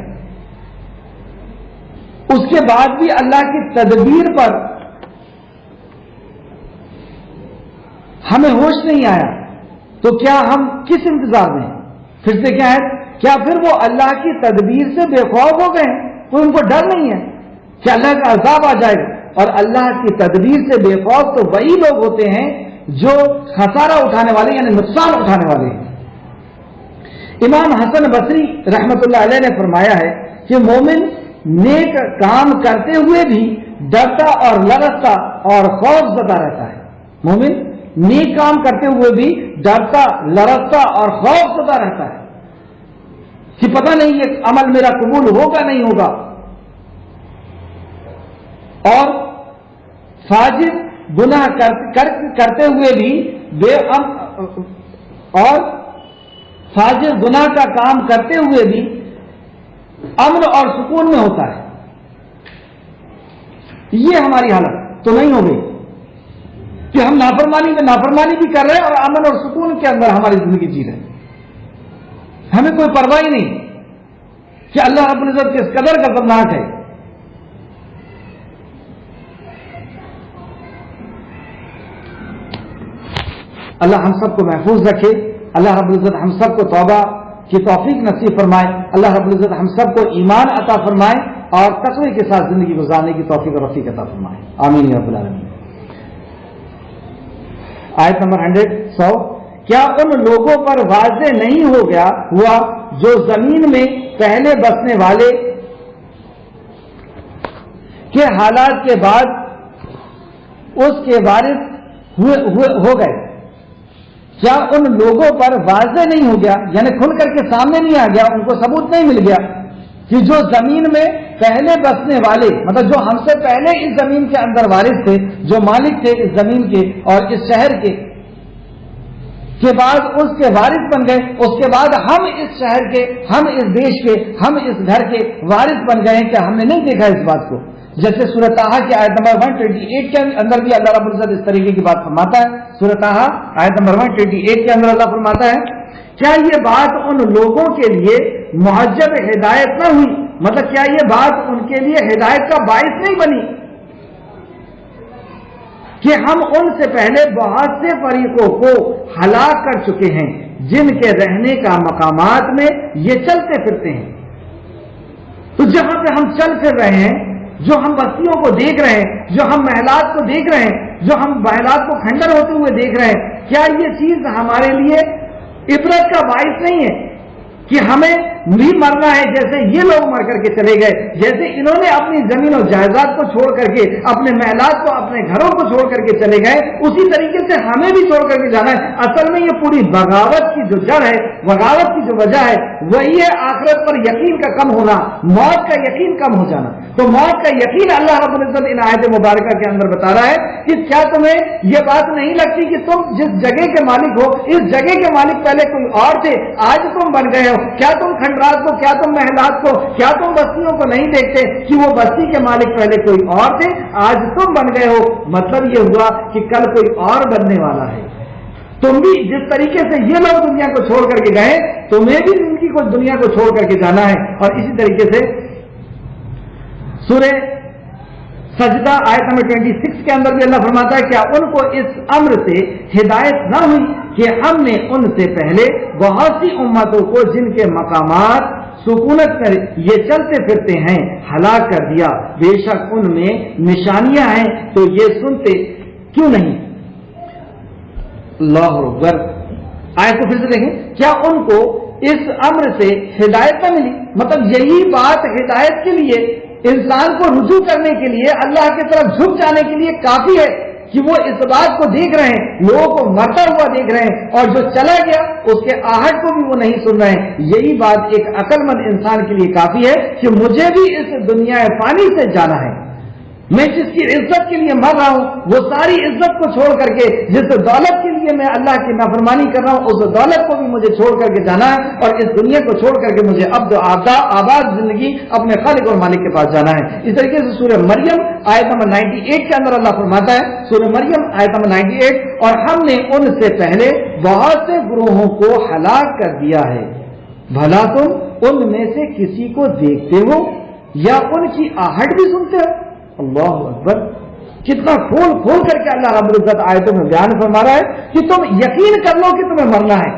اس کے بعد بھی اللہ کی تدبیر پر ہمیں ہوش نہیں آیا, تو کیا ہم کس انتظار میں؟ پھر سے کیا ہے, کیا پھر وہ اللہ کی تدبیر سے بے خوف ہو گئے ہیں؟ کوئی ان کو ڈر نہیں ہے کہ اللہ کا عذاب آ جائے گا؟ اور اللہ کی تدبیر سے بے خوف تو وہی لوگ ہوتے ہیں جو خسارہ اٹھانے والے یعنی نقصان اٹھانے والے ہیں. امام حسن بصری رحمت اللہ علیہ نے فرمایا ہے کہ مومن نیک کام کرتے ہوئے بھی ڈرتا اور لرزتا اور خوف زدہ رہتا ہے. مومن نیک کام کرتے ہوئے بھی ڈرتا, لرزتا اور خوف زدہ رہتا ہے کہ پتہ نہیں یہ عمل میرا قبول ہوگا نہیں ہوگا. اور فاجر گناہ کرتے ہوئے بھی اور فاجر گناہ کا کام کرتے ہوئے بھی امن اور سکون میں ہوتا ہے. یہ ہماری حالت تو نہیں ہو گئی کہ ہم نافرمانی میں نافرمانی بھی کر رہے ہیں اور امن اور سکون کے اندر ہماری زندگی جی رہے ہیں. ہمیں کوئی پرواہ ہی نہیں کہ اللہ رب العزت کس قدر خطرناک ہے. اللہ ہم سب کو محفوظ رکھے. اللہ رب العزت ہم سب کو توبہ کی توفیق نصیب فرمائے. اللہ رب العزت ہم سب کو ایمان عطا فرمائے اور تقوی کے ساتھ زندگی گزارنے کی توفیق اور رفیق عطا فرمائے. آمین یا رب العالمین. آیت نمبر 100. کیا ان لوگوں پر واضح نہیں ہوا جو زمین میں پہلے بسنے والے کے حالات کے بعد اس کے وارث ہو گئے؟ کیا ان لوگوں پر واضح نہیں ہو گیا یعنی کھل کر کے سامنے نہیں آ گیا, ان کو ثبوت نہیں مل گیا کہ جو زمین میں پہلے بسنے والے مطلب جو ہم سے پہلے اس زمین کے اندر وارث تھے, جو مالک تھے اس زمین کے اور اس شہر کے بعد اس کے وارث بن گئے, اس کے بعد ہم اس شہر کے, ہم اس دیش کے, ہم اس گھر کے وارث بن گئے ہیں. کیا ہم نے نہیں دیکھا اس بات کو؟ جیسے سورۃ طٰہٰ کی آیت نمبر 128 کے اندر بھی اللہ رب العزت اس طریقے کی بات فرماتا ہے. سورۃ طٰہٰ آیت نمبر 128 کے اندر اللہ فرماتا ہے, کیا یہ بات ان لوگوں کے لیے محجب ہدایت نہ ہوئی؟ مطلب کیا یہ بات ان کے لیے ہدایت کا باعث نہیں بنی؟ کہ ہم ان سے پہلے بہت سے فریقوں کو ہلاک کر چکے ہیں جن کے رہنے کا مقامات میں یہ چلتے پھرتے ہیں. تو جہاں پہ ہم چل پھر رہے ہیں، جو ہم بستیوں کو دیکھ رہے ہیں، جو ہم محلات کو دیکھ رہے ہیں، جو ہم محلات کو کھنڈر ہوتے ہوئے دیکھ رہے ہیں، کیا یہ چیز ہمارے لیے عبرت کا باعث نہیں ہے کہ ہمیں بھی مرنا ہے جیسے یہ لوگ مر کر کے چلے گئے، جیسے انہوں نے اپنی زمین و جائیداد کو چھوڑ کر کے، اپنے محلات کو، اپنے گھروں کو چھوڑ کر کے چلے گئے، اسی طریقے سے ہمیں بھی چھوڑ کر کے جانا ہے. اصل میں یہ پوری بغاوت کی جو جڑ ہے، بغاوت کی جو وجہ ہے، وہی ہے آخرت پر یقین کا کم ہونا، موت کا یقین کم ہو جانا. تو موت کا یقین اللہ رب العزت ان آیت مبارکہ کے اندر بتا رہا ہے کہ کیا تمہیں یہ بات نہیں لگتی کہ تم جس جگہ کے مالک ہو، اس جگہ کے مالک پہلے کوئی اور تھے، آج تم بن گئے ہو. کیا تم کھنڈرات کو، کیا تم محلات کو، کیا تم بستیوں کو نہیں دیکھتے کہ وہ بستی کے مالک پہلے کوئی اور تھے، آج تم بن گئے ہو؟ مطلب یہ ہوا کہ کل کوئی اور بننے والا ہے. تم بھی جس طریقے سے یہ لوگ دنیا کو چھوڑ کر کے گئے، تمہیں بھی زندگی کو، دنیا کو چھوڑ کر کے جانا ہے. اور اسی طریقے سے سورہ سجدہ آیت نمبر 26 کے اندر بھی اللہ فرماتا ہے کیا ان کو اس امر سے ہدایت نہ ہوئی کہ ہم نے ان سے پہلے بہت سی امتوں کو جن کے مقامات سکونت میں یہ چلتے پھرتے ہیں ہلاک کر دیا، بے شک ان میں نشانیاں ہیں تو یہ سنتے کیوں نہیں. اللہ اکبر. آیت کو پھر سے دیکھیں، کیا ان کو اس امر سے ہدایت نہ ملی؟ مطلب یہی بات ہدایت کے لیے، انسان کو رجوع کرنے کے لیے، اللہ کی طرف جھک جانے کے لیے کافی ہے کہ وہ اس بات کو دیکھ رہے ہیں، لوگوں کو مرتا ہوا دیکھ رہے ہیں، اور جو چلا گیا اس کے آہٹ کو بھی وہ نہیں سن رہے ہیں. یہی بات ایک عقل مند انسان کے لیے کافی ہے کہ مجھے بھی اس دنیا فانی سے جانا ہے. میں جس کی عزت کے لیے مر رہا ہوں، وہ ساری عزت کو چھوڑ کر کے جس دولت کے لیے میں اللہ کی نافرمانی کر رہا ہوں، اس دولت کو بھی مجھے چھوڑ کر کے جانا ہے، اور اس دنیا کو چھوڑ کر کے مجھے عبد و آباد زندگی اپنے خالق اور مالک کے پاس جانا ہے. اس طریقے سے سورہ مریم آیت نمبر 98 کے اندر اللہ فرماتا ہے، سورہ مریم آیت نمبر 98، اور ہم نے ان سے پہلے بہت سے گروہوں کو ہلاک کر دیا ہے، بھلا تم ان میں سے کسی کو دیکھتے ہو یا ان کی آہٹ بھی سنتے ہو. اللہ اکبر. کتنا کھول کھول کر کے اللہ رب العزت آیتوں میں بیان فرما رہا ہے کہ تم یقین کر لو کہ تمہیں مرنا ہے،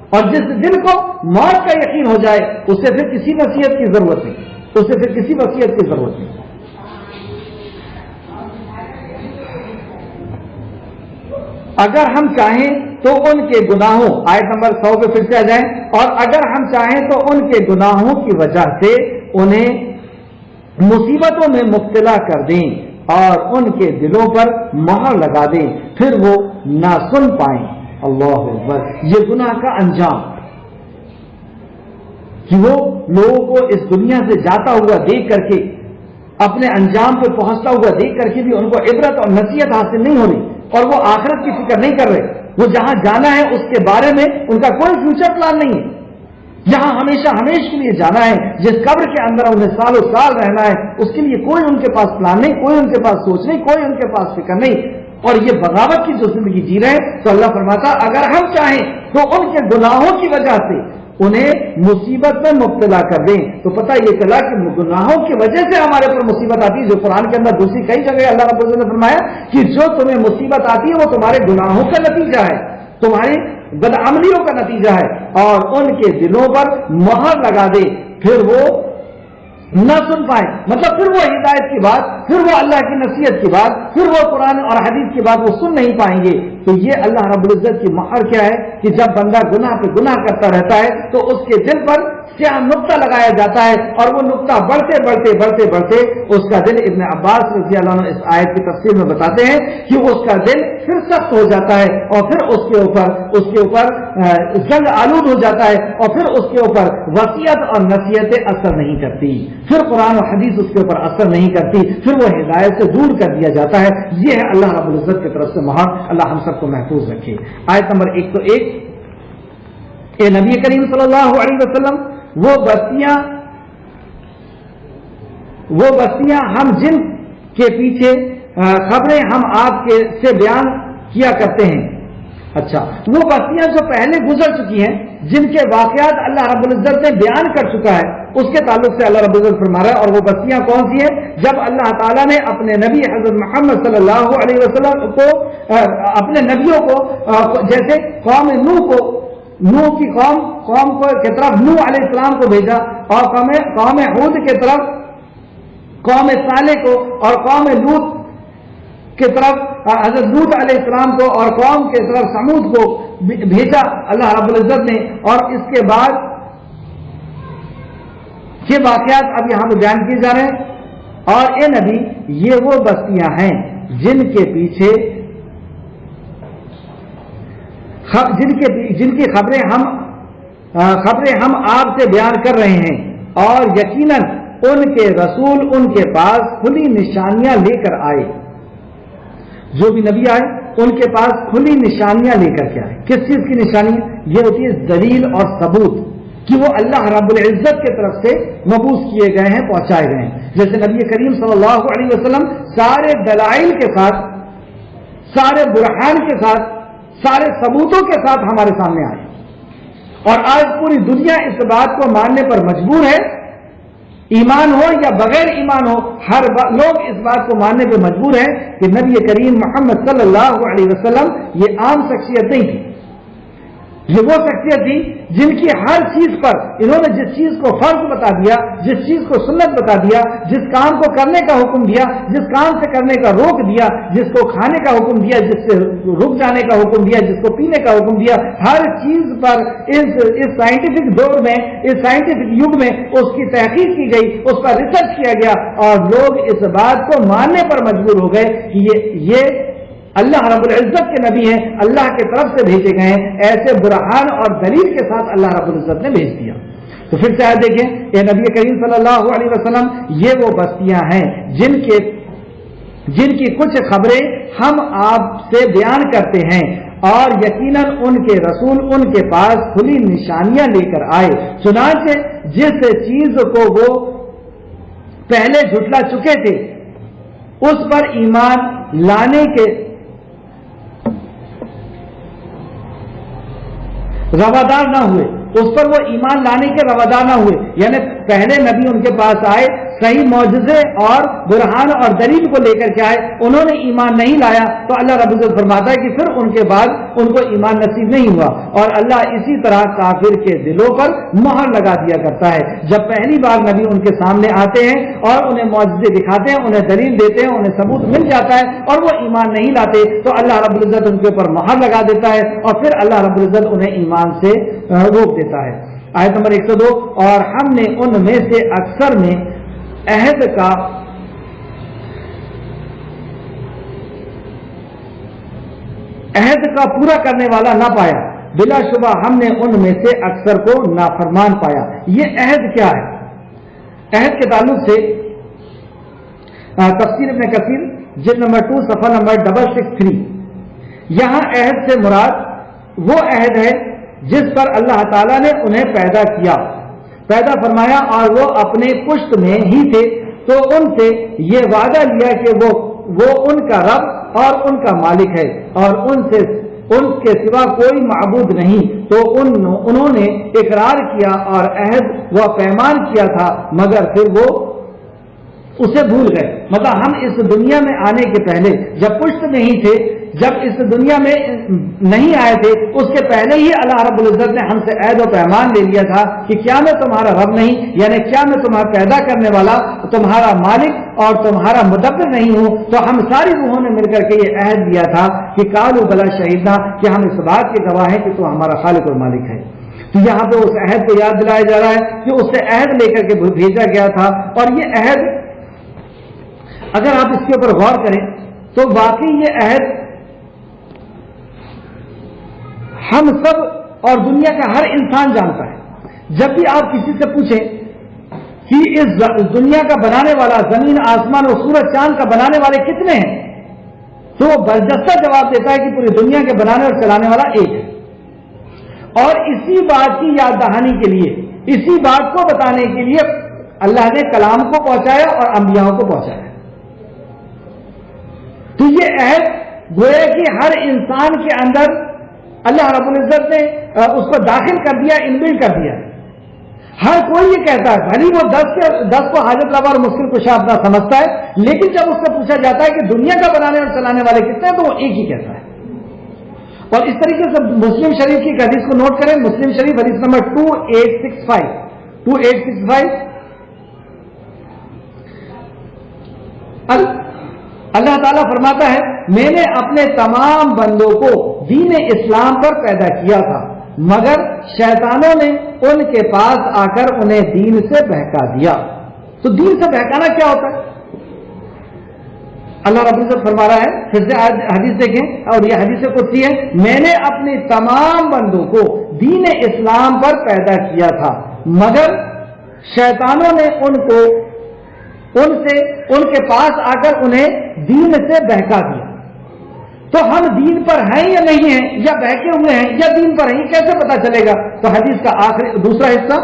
اور جس دل کو موت کا یقین ہو جائے اسے پھر کسی نصیحت کی ضرورت نہیں، اسے پھر کسی وصیت کی ضرورت نہیں. اگر ہم چاہیں تو ان کے گناہوں، آیت نمبر 100 پہ پھر سے آ جائیں، اور اگر ہم چاہیں تو ان کے گناہوں کی وجہ سے انہیں مصیبتوں میں مبتلا کر دیں اور ان کے دلوں پر مہر لگا دیں، پھر وہ نہ سن پائیں. اللہ اکبر. یہ گناہ کا انجام کہ وہ لوگوں کو اس دنیا سے جاتا ہوا دیکھ کر کے، اپنے انجام پہ پہنچتا ہوا دیکھ کر کے بھی ان کو عبرت اور نصیحت حاصل نہیں ہو رہی، اور وہ آخرت کی فکر نہیں کر رہے. وہ جہاں جانا ہے اس کے بارے میں ان کا کوئی فیوچر پلان نہیں ہے. جہاں ہمیشہ ہمیشہ کے لیے جانا ہے، جس قبر کے اندر انہیں سالوں سال رہنا ہے، اس کے لیے کوئی ان کے پاس پلان نہیں، کوئی ان کے پاس سوچ نہیں، کوئی ان کے پاس فکر نہیں. اور یہ بغاوت کی جو زندگی جی رہے ہیں، تو اللہ فرماتا اگر ہم چاہیں تو ان کے گناہوں کی وجہ سے انہیں مصیبت میں مبتلا کر دیں. تو پتہ یہ چلا کہ گناہوں کی وجہ سے ہمارے اوپر مصیبت آتی ہے، جو قرآن کے اندر دوسری کئی جگہ اللہ رب العزت نے فرمایا کہ جو تمہیں مصیبت آتی ہے وہ تمہارے گناہوں کا نتیجہ ہے، تمہاری بدعملیوں کا نتیجہ ہے، اور ان کے دلوں پر مہر لگا دے، پھر وہ نہ سن پائے. مطلب پھر وہ ہدایت کی بات، پھر وہ اللہ کی نصیحت کی بات، پھر وہ قرآن اور حدیث کی بات وہ سن نہیں پائیں گے. تو یہ اللہ رب العزت کی مہر کیا ہے کہ جب بندہ گناہ پہ گناہ کرتا رہتا ہے تو اس کے دل پر سیاہ نقطہ لگایا جاتا ہے، اور وہ نقطہ بڑھتے بڑھتے بڑھتے بڑھتے اس کا دل، ابن عباس رضی اللہ عنہ اس آیت کی تفسیر میں بتاتے ہیں کہ اس کا دل پھر سخت ہو جاتا ہے، اور پھر اس کے اوپر زنگ آلود ہو جاتا ہے، اور پھر اس کے اوپر وصیت اور نصیحتیں اثر نہیں کرتی، پھر قرآن و حدیث اس کے اوپر اثر نہیں کرتی، پھر وہ ہدایت سے دور کر دیا جاتا ہے. یہ ہے اللہ رب العزت کی طرف سے مہر. اللہ ہم سب کو محفوظ رکھے. آیت نمبر 101، اے نبی کریم صلی اللہ علیہ وسلم، وہ بستیاں ہم جن کے پیچھے خبریں ہم آپ کے سے بیان کیا کرتے ہیں، اچھا، وہ بستیاں جو پہلے گزر چکی ہیں، جن کے واقعات اللہ رب العزت نے بیان کر چکا ہے، اس کے تعلق سے اللہ رب العزت فرما رہا ہے. اور وہ بستیاں کون سی ہیں؟ جب اللہ تعالیٰ نے اپنے نبی حضرت محمد صلی اللہ علیہ وسلم کو، اپنے نبیوں کو، جیسے قوم نوح کی قوم کو کی طرف نوح علیہ السلام کو بھیجا، اور قوم ہود کی طرف قوم صالح کو، اور قوم لوط کی طرف حضرت لوط علیہ السلام کو، اور قوم کی طرف سمود کو بھیجا اللہ رب العزت نے. اور اس کے بعد یہ واقعات اب یہاں پہ بیان کیے جا رہے ہیں. اور اے نبی، یہ وہ بستیاں ہیں جن کی خبریں ہم آپ سے بیان کر رہے ہیں، اور یقیناً ان کے رسول ان کے پاس کھلی نشانیاں لے کر آئے. جو بھی نبی آئے ان کے پاس کھلی نشانیاں لے کر کے آئے. کس چیز کی نشانیاں؟ یہ ہوتی ہے دلیل اور ثبوت کہ وہ اللہ رب العزت کی طرف سے مبعوث کیے گئے ہیں، پہنچائے گئے ہیں. جیسے نبی کریم صلی اللہ علیہ وسلم سارے دلائل کے ساتھ، سارے برہان کے ساتھ، سارے ثبوتوں کے ساتھ ہمارے سامنے آئے. اور آج پوری دنیا اس بات کو ماننے پر مجبور ہے، ایمان ہو یا بغیر ایمان ہو، ہر لوگ اس بات کو ماننے پہ مجبور ہیں کہ نبی کریم محمد صلی اللہ علیہ وسلم یہ عام شخصیت نہیں تھی. یہ وہ شخصیت تھی جن کی ہر چیز پر انہوں نے جس چیز کو فرض بتا دیا، جس چیز کو سنت بتا دیا، جس کام کو کرنے کا حکم دیا، جس کام سے کرنے کا روک دیا، جس کو کھانے کا حکم دیا، جس سے رک جانے کا حکم دیا، جس کو پینے کا حکم دیا، ہر چیز پر اس سائنٹیفک دور میں، اس سائنٹیفک یگ میں اس کی تحقیق کی گئی، اس پر ریسرچ کیا گیا، اور لوگ اس بات کو ماننے پر مجبور ہو گئے کہ یہ اللہ رب العزت کے نبی ہیں، اللہ کی طرف سے بھیجے گئے ہیں. ایسے برہان اور دلیل کے ساتھ اللہ رب العزت نے بھیج دیا. تو پھر سے دیکھیں، اے نبی کریم صلی اللہ علیہ وسلم، یہ وہ بستیاں ہیں جن کی کچھ خبریں ہم آپ سے بیان کرتے ہیں، اور یقیناً ان کے رسول ان کے پاس کھلی نشانیاں لے کر آئے. چنانچہ جس چیز کو وہ پہلے جھٹلا چکے تھے اس پر ایمان لانے کے روادار نہ ہوئے، اس پر وہ ایمان لانے کے روادار نہ ہوئے. یعنی پہلے نبی ان کے پاس آئے، صحیح معجزے اور برہان اور دلیل کو لے کر کے آئے، انہوں نے ایمان نہیں لایا، تو اللہ رب العزت فرماتا ہے کہ پھر ان کے بعد ان کو ایمان نصیب نہیں ہوا. اور اللہ اسی طرح کافر کے دلوں پر مہر لگا دیا کرتا ہے. جب پہلی بار نبی ان کے سامنے آتے ہیں اور انہیں معجزے دکھاتے ہیں، انہیں دلیل دیتے ہیں، انہیں ثبوت مل جاتا ہے اور وہ ایمان نہیں لاتے، تو اللہ رب العزت ان کے اوپر مہر لگا دیتا ہے، اور پھر اللہ رب العزت انہیں ایمان سے روک دیتا ہے. آیت نمبر 102، اور ہم نے ان میں سے اکثر میں عہد کا پورا کرنے والا نہ پایا، بلا شبہ ہم نے ان میں سے اکثر کو نافرمان پایا. یہ عہد کیا ہے؟ عہد کے تعلق سے تفسیر ابن کثیر جلد نمبر 2 صفحہ نمبر 663، یہاں عہد سے مراد وہ عہد ہے جس پر اللہ تعالیٰ نے انہیں پیدا فرمایا، اور وہ اپنے پشت میں ہی تھے، تو ان سے یہ وعدہ لیا کہ وہ ان کا رب اور ان کا مالک ہے، اور ان کے سوا کوئی معبود نہیں. تو انہوں نے اقرار کیا اور عہد و پیمان کیا تھا، مگر پھر وہ اسے بھول گئے. مطلب ہم اس دنیا میں آنے کے پہلے جب پشت میں ہی تھے، جب اس دنیا میں نہیں آئے تھے، اس کے پہلے ہی اللہ رب العزت نے ہم سے عہد و پیمان لے لیا تھا کہ کیا میں تمہارا رب نہیں، یعنی کیا میں تمہارا پیدا کرنے والا، تمہارا مالک اور تمہارا مدبر نہیں ہوں. تو ہم ساری روحوں نے مل کر کے یہ عہد دیا تھا کہ قالوا بلا شہیدنا، کہ ہم اس بات کے گواہ ہیں کہ تو ہمارا خالق اور مالک ہے. تو یہاں پہ اس عہد کو یاد دلایا جا رہا ہے کہ اس سے عہد لے کر کے بھیجا گیا تھا. اور یہ عہد اگر آپ اس کے اوپر غور کریں تو واقعی یہ عہد ہم سب اور دنیا کا ہر انسان جانتا ہے. جب بھی آپ کسی سے پوچھیں کہ اس دنیا کا بنانے والا، زمین آسمان اور سورج چاند کا بنانے والے کتنے ہیں، تو وہ برجستہ جواب دیتا ہے کہ پوری دنیا کے بنانے اور چلانے والا ایک ہے. اور اسی بات کی یاد دہانی کے لیے، اسی بات کو بتانے کے لیے اللہ نے کلام کو پہنچایا اور انبیاء کو پہنچایا. تو یہ عہد گویا کہ ہر انسان کے اندر اللہ رب العزت نے اس کو داخل کر دیا، انبلٹ کر دیا. ہر کوئی یہ کہتا ہے بھلی وہ 10 کو حاجت روا اور مشکل کشا اپنا سمجھتا ہے، لیکن جب اس سے پوچھا جاتا ہے کہ دنیا کا بنانے اور چلانے والے کتنے ہیں تو وہ ایک ہی کہتا ہے. اور اس طریقے سے مسلم شریف کی حدیث کو نوٹ کریں. مسلم شریف حدیث نمبر 2865 اللہ تعالیٰ فرماتا ہے میں نے اپنے تمام بندوں کو دین اسلام پر پیدا کیا تھا مگر شیطانوں نے ان کے پاس آ کر انہیں دین سے بہکا دیا. تو دین سے بہکانا کیا ہوتا ہے؟ اللہ رب العزت فرما رہا ہے، پھر سے حدیث دیکھیں اور یہ حدیث قدسی ہے، میں نے اپنے تمام بندوں کو دین اسلام پر پیدا کیا تھا مگر شیطانوں نے ان کے پاس آ کر انہیں دین سے بہکا دیا. تو ہم دین پر ہیں یا نہیں ہیں، یا بہکے ہوئے ہیں یا دین پر ہیں، یہ کیسے پتا چلے گا؟ تو حدیث کا دوسرا حصہ،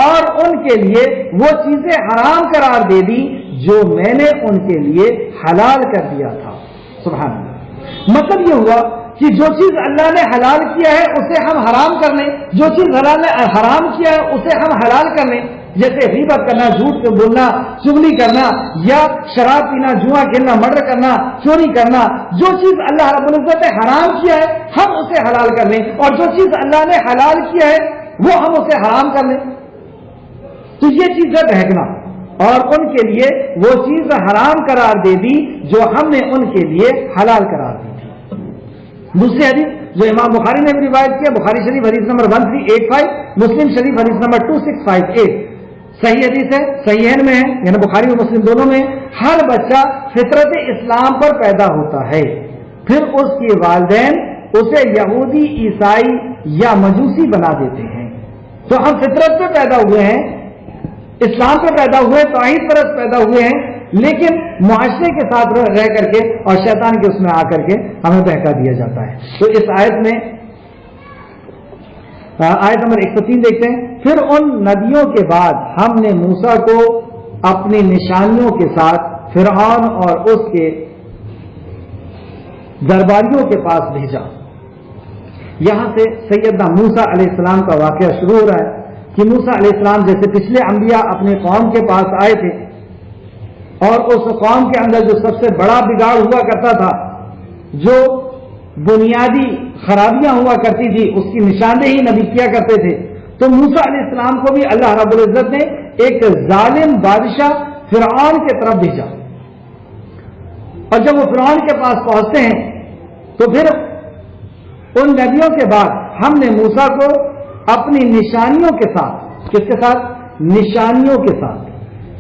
اور ان کے لیے وہ چیزیں حرام قرار دے دی جو میں نے ان کے لیے حلال کر دیا تھا. سبحان اللہ. مطلب یہ ہوا کہ جو چیز اللہ نے حلال کیا ہے اسے ہم حرام کر لیں، جو چیز اللہ نے حرام کیا ہے اسے ہم حلال کر لیں. جیسے غیبت کرنا، جھوٹ بولنا، چغلی کرنا، یا شراب پینا، جوا کھیلنا، مرڈر کرنا، چوری کرنا. جو چیز اللہ رب العزت نے حرام کیا ہے ہم اسے حلال کر لیں، اور جو چیز اللہ نے حلال کیا ہے وہ ہم اسے حرام کر لیں. تو یہ چیز ہے بہکنا. اور ان کے لیے وہ چیز حرام قرار دے دی جو ہم نے ان کے لیے حلال قرار دی تھی. دوسری حدیث جو امام بخاری نے بھی روایت کیا، بخاری شریف حدیث نمبر 1385، مسلم شریف حدیث نمبر 2658. صحیح حدیث ہے، صحیحین میں ہے، یعنی بخاری اور مسلم دونوں میں. ہر بچہ فطرت اسلام پر پیدا ہوتا ہے، پھر اس کے والدین اسے یہودی، عیسائی یا مجوسی بنا دیتے ہیں. تو ہم فطرت پہ پیدا ہوئے ہیں، اسلام پہ پیدا ہوئے، توحید پرست پیدا ہوئے ہیں، لیکن معاشرے کے ساتھ رہ کر کے اور شیطان کے اس میں آ کر کے ہمیں بہکا دیا جاتا ہے. تو اس آیت میں آیت نمبر 103 دیکھتے ہیں. پھر ان نبیوں کے بعد ہم نے موسیٰ کو اپنی نشانیوں کے ساتھ فرعون اور اس کے درباریوں کے پاس بھیجا. یہاں سے سیدنا موسیٰ علیہ السلام کا واقعہ شروع ہو رہا ہے کہ موسیٰ علیہ السلام جیسے پچھلے انبیاء اپنے قوم کے پاس آئے تھے، اور اس قوم کے اندر جو سب سے بڑا بگاڑ ہوا کرتا تھا، جو بنیادی خرابیاں ہوا کرتی تھی، اس کی نشاندہی نبی کیا کرتے تھے. تو موسیٰ علیہ السلام کو بھی اللہ رب العزت نے ایک ظالم بادشاہ فرعون کی طرف بھیجا. اور جب وہ فرعون کے پاس پہنچتے ہیں تو پھر ان نبیوں کے بعد ہم نے موسیٰ کو اپنی نشانیوں کے ساتھ، کس کے ساتھ؟ نشانیوں کے ساتھ.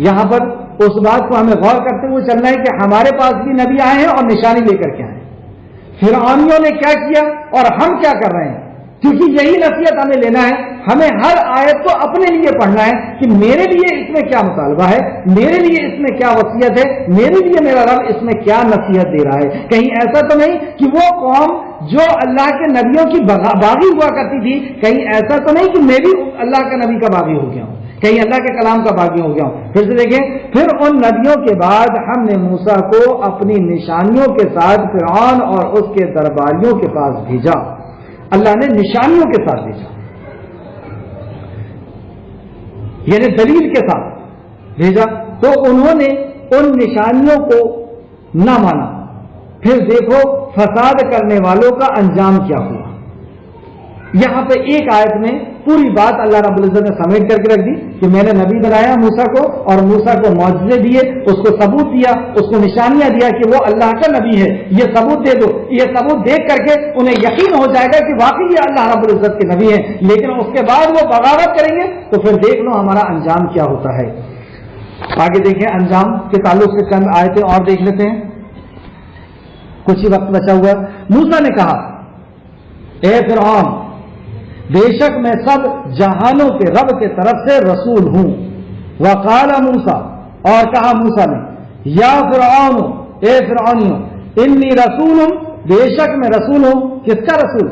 یہاں پر اس بات کو ہمیں غور کرتے ہوئے چلنا ہے کہ ہمارے پاس بھی نبی آئے ہیں اور نشانی لے کر کے آئے ہیں. فرعونیوں نے کیا کیا اور ہم کیا کر رہے ہیں؟ کیونکہ یہی نصیحت ہمیں لینا ہے. ہمیں ہر آیت کو اپنے لیے پڑھنا ہے کہ میرے لیے اس میں کیا مطالبہ ہے، میرے لیے اس میں کیا وصیت ہے، میرے لیے میرا رب اس میں کیا نصیحت دے رہا ہے. کہیں ایسا تو نہیں کہ وہ قوم جو اللہ کے نبیوں کی باغی ہوا کرتی تھی، کہیں ایسا تو نہیں کہ میں بھی اللہ کا نبی کا باغی ہو گیا ہوں، کہیں اللہ کے کلام کا باغی ہو گیا ہوں. پھر سے دیکھیں، پھر ان نبیوں کے بعد ہم نے موسیٰ کو اپنی نشانیوں کے ساتھ فرعون اور اس کے درباریوں کے پاس بھیجا. اللہ نے نشانیوں کے ساتھ بھیجا، یعنی دلیل کے ساتھ بھیجا. تو انہوں نے ان نشانیوں کو نہ مانا. پھر دیکھو فساد کرنے والوں کا انجام کیا ہوا. یہاں پہ ایک آیت میں پوری بات اللہ رب العزت نے سمیٹ کر کے رکھ دی کہ میں نے نبی بنایا موسیٰ کو، اور موسیٰ کو معجزے دیے، اس کو ثبوت دیا، اس کو نشانیاں دیا کہ وہ اللہ کا نبی ہے، یہ ثبوت دے دو. یہ ثبوت دیکھ کر کے انہیں یقین ہو جائے گا کہ واقعی یہ اللہ رب العزت کے نبی ہیں. لیکن اس کے بعد وہ بغاوت کریں گے تو پھر دیکھ لو ہمارا انجام کیا ہوتا ہے. آگے دیکھیں، انجام کے تعلق سے چند آیتیں اور دیکھ لیتے ہیں، کچھ ہی وقت بچا ہوا. موسیٰ نے کہا، اے فرعون، بے شک میں سب جہانوں کے رب کے طرف سے رسول ہوں. وقال موسیٰ، اور کہا موسیٰ نے، یا فرعون، اے فرعونیوں، انی رسول ہوں، بے شک میں رسول ہوں. کس کا رسول؟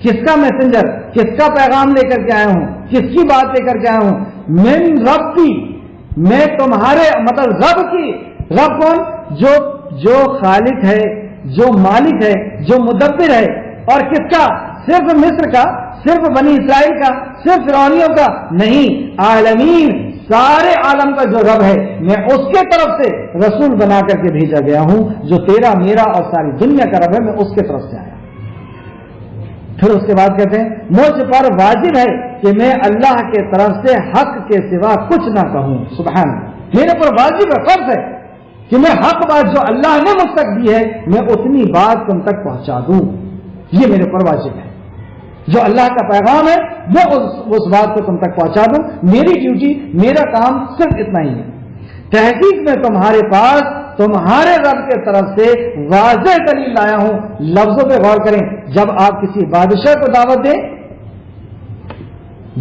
کس کا میسنجر؟ کس کا پیغام لے کر کے آیا ہوں؟ کس کی بات لے کر کے آیا ہوں؟ من رب کی، میں تمہارے مطلب رب کی. رب کون؟ جو خالق ہے، جو مالک ہے، جو مدبر ہے. اور کس کا؟ صرف مصر کا، صرف بنی اسرائیل کا، صرف فرعونیوں کا نہیں، عالمین، سارے عالم کا جو رب ہے میں اس کے طرف سے رسول بنا کر کے بھیجا گیا ہوں، جو تیرا میرا اور ساری دنیا کا رب ہے، میں اس کے طرف سے آیا۔ پھر اس کے بعد کہتے ہیں مجھ پر واجب ہے کہ میں اللہ کے طرف سے حق کے سوا کچھ نہ کہوں۔ سبحان اللہ، میرے پر واجب ہے، فرض ہے کہ میں حق بات جو اللہ نے مجھ تک دی ہے میں اتنی بات تم تک پہنچا دوں، یہ میرے پر واجب ہے۔ جو اللہ کا پیغام ہے میں اس بات کو تم تک پہنچا دوں، میری ڈیوٹی، میرا کام صرف اتنا ہی ہے۔ تحقیق میں تمہارے پاس تمہارے رب کے طرف سے واضح دلیل لایا ہوں۔ لفظوں پہ غور کریں، جب آپ کسی بادشاہ کو دعوت دیں،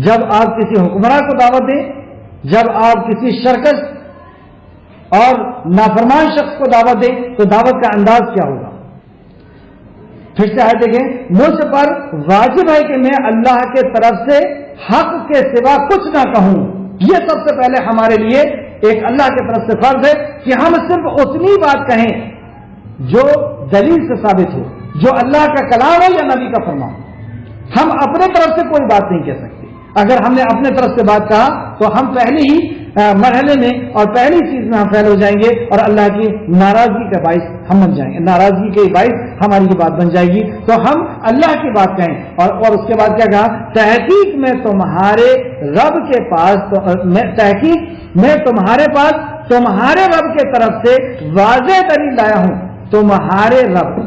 جب آپ کسی حکمراں کو دعوت دیں، جب آپ کسی شرکت اور نافرمان شخص کو دعوت دیں تو دعوت کا انداز کیا ہوگا؟ پھر سے آئے دیکھیں، مجھ پر واجب ہے کہ میں اللہ کے طرف سے حق کے سوا کچھ نہ کہوں۔ یہ سب سے پہلے ہمارے لیے ایک اللہ کی طرف سے فرض ہے کہ ہم صرف اتنی بات کہیں جو دلیل سے ثابت ہو، جو اللہ کا کلام ہو یا نبی کا فرمان۔ ہم اپنے طرف سے کوئی بات نہیں کہہ سکتے۔ اگر ہم نے اپنے طرف سے بات کہا تو ہم پہلے ہی مرحلے میں اور پہلی چیز میں ہم فیل ہو جائیں گے اور اللہ کی ناراضگی کا باعث ہم بن جائیں گے، ناراضگی کے باعث ہماری یہ بات بن جائے گی۔ تو ہم اللہ کی بات کہیں اور اس کے بعد کیا کہا؟ تحقیق میں تمہارے رب کے پاس، تحقیق میں تمہارے پاس تمہارے رب کے طرف سے واضح دلیل لایا ہوں۔ تمہارے رب،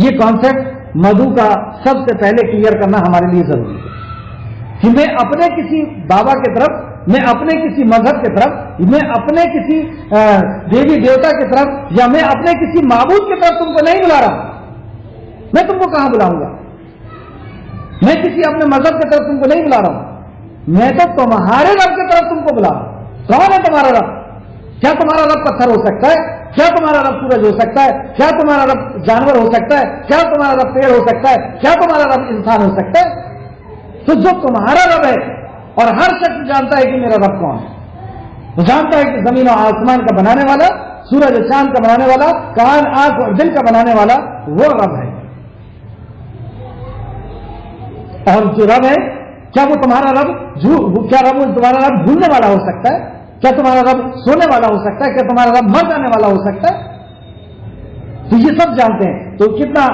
یہ کانسیپٹ مدعو کا سب سے پہلے کلیئر کرنا ہمارے لیے ضروری ہے کہ میں اپنے کسی بابا کی طرف، میں اپنے کسی مذہب کی طرف، میں اپنے کسی دیوی دیوتا کی طرف یا میں اپنے کسی معبود کی طرف تم کو نہیں بلا رہا۔ میں تم کو کہاں بلاؤں گا؟ میں کسی اپنے مذہب کی طرف تم کو نہیں بلا رہا ہوں، میں تو تمہارے رب کی طرف تم کو بلا رہا ہوں۔ کون ہے تمہارا رب؟ کیا تمہارا رب پتھر ہو سکتا ہے؟ کیا تمہارا رب سورج ہو سکتا ہے؟ کیا تمہارا رب جانور ہو سکتا ہے؟ کیا تمہارا رب پیڑ ہو سکتا ہے؟ کیا تمہارا رب انسان ہو سکتا ہے؟ تو جو تمہارا رب ہے، اور ہر شخص جانتا ہے کہ میرا رب کون ہے، وہ جانتا ہے کہ زمین و آسمان کا بنانے والا، سورج و چاند کا بنانے والا، کان، آنکھ اور دل کا بنانے والا وہ رب ہے۔ اور جو رب ہے، کیا وہ تمہارا رب تمہارا رب بھولنے والا ہو سکتا ہے؟ کیا تمہارا رب سونے والا ہو سکتا ہے؟ کیا تمہارا رب مر جانے والا ہو سکتا ہے؟ تو یہ سب جانتے ہیں۔ تو کتنا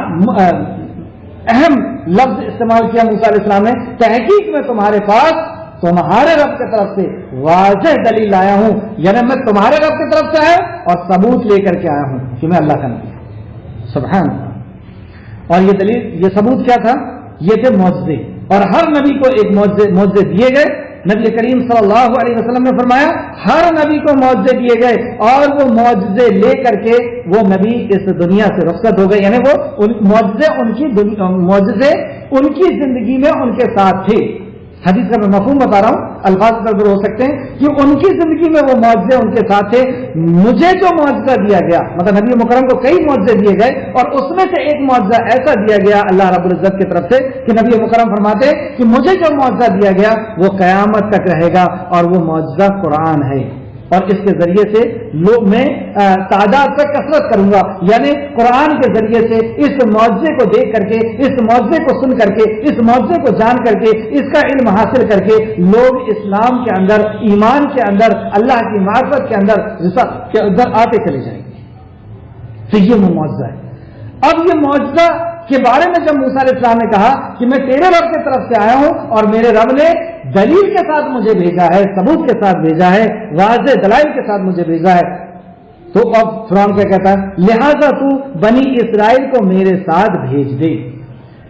اہم لفظ استعمال کیا موسیٰ علیہ السلام نے، تحقیق میں تمہارے پاس تمہارے رب کی طرف سے واضح دلیل لایا ہوں، یعنی میں تمہارے رب کی طرف سے آیا اور ثبوت لے کر کے آیا ہوں کہ میں اللہ کا نبی ہوں۔ سبحان اللہ۔ اور یہ دلیل، یہ ثبوت کیا تھا؟ یہ تھے معجزے، اور ہر نبی کو ایک معجزے دیے گئے۔ نبی کریم صلی اللہ علیہ وسلم نے فرمایا ہر نبی کو معجزے دیے گئے اور وہ معجزے لے کر کے وہ نبی اس دنیا سے رخصت ہو گئے، یعنی وہ معجزے ان کی زندگی میں ان کے ساتھ تھے۔ حدیث کا میں مفہوم بتا رہا ہوں، الفاظ ضرور ہو سکتے ہیں کہ ان کی زندگی میں وہ معجزے ان کے ساتھ تھے۔ مجھے جو معجزہ دیا گیا، مطلب نبی مکرم کو کئی معجزے دیے گئے اور اس میں سے ایک معجزہ ایسا دیا گیا اللہ رب العزت کی طرف سے کہ نبی مکرم فرماتے کہ مجھے جو معجزہ دیا گیا وہ قیامت تک رہے گا، اور وہ معجزہ قرآن ہے، اور اس کے ذریعے سے میں تعداد پر کثرت کروں گا، یعنی قرآن کے ذریعے سے اس معجزے کو دیکھ کر کے، اس معجزے کو سن کر کے، اس معجزے کو جان کر کے، اس کا علم حاصل کر کے لوگ اسلام کے اندر، ایمان کے اندر، اللہ کی معرفت کے اندر آتے چلے جائیں گے۔ تو یہ وہ معجزہ ہے۔ اب یہ معجزہ کے بارے میں جب موسیٰ علیہ السلام نے کہا کہ میں تیرے رب کی طرف سے آیا ہوں اور میرے رب نے دلیل کے ساتھ مجھے بھیجا ہے، ثبوت کے ساتھ بھیجا ہے، واضح دلائل کے ساتھ مجھے بھیجا ہے، تو اب فرعون کیا کہتا ہے؟ لہذا تو بنی اسرائیل کو میرے ساتھ بھیج دے۔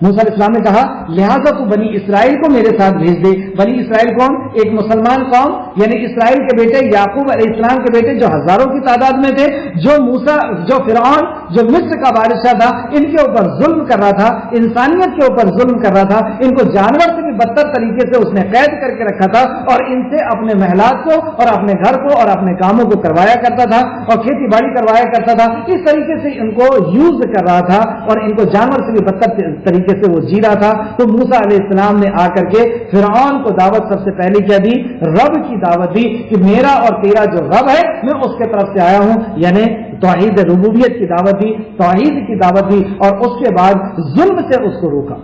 موسیٰ علیہ السلام نے کہا لہذا تو بنی اسرائیل کو میرے ساتھ بھیج دے۔ بنی اسرائیل کون؟ ایک مسلمان قوم، یعنی اسرائیل کے بیٹے یعقوب علیہ السلام کے بیٹے جو ہزاروں کی تعداد میں تھے، جو فرعون جو مصر کا بادشاہ تھا ان کے اوپر ظلم کر رہا تھا، انسانیت کے اوپر ظلم کر رہا تھا، ان کو جانور سے بھی بدتر طریقے سے اس نے قید کر کے رکھا تھا اور ان سے اپنے محلات کو اور اپنے گھر کو اور اپنے کاموں کو کروایا کرتا تھا اور کھیتی باڑی کروایا کرتا تھا۔ اس طریقے سے ان کو یوز کر رہا تھا اور ان کو جانور سے بھی بدتر طریقے طریقے سے وہ جی رہا تھا. تو موسیٰ علیہ السلام نے آ کر کے فرعون کو دعوت سب سے پہلے کیا دی؟ رب کی دعوت دی کہ میرا اور تیرا جو رب ہے میں اس کے طرف سے آیا ہوں، یعنی توحید ربوبیت کی دعوت دی، توحید کی دعوت دی، اور اس کے بعد ظلم سے اس کو روکا.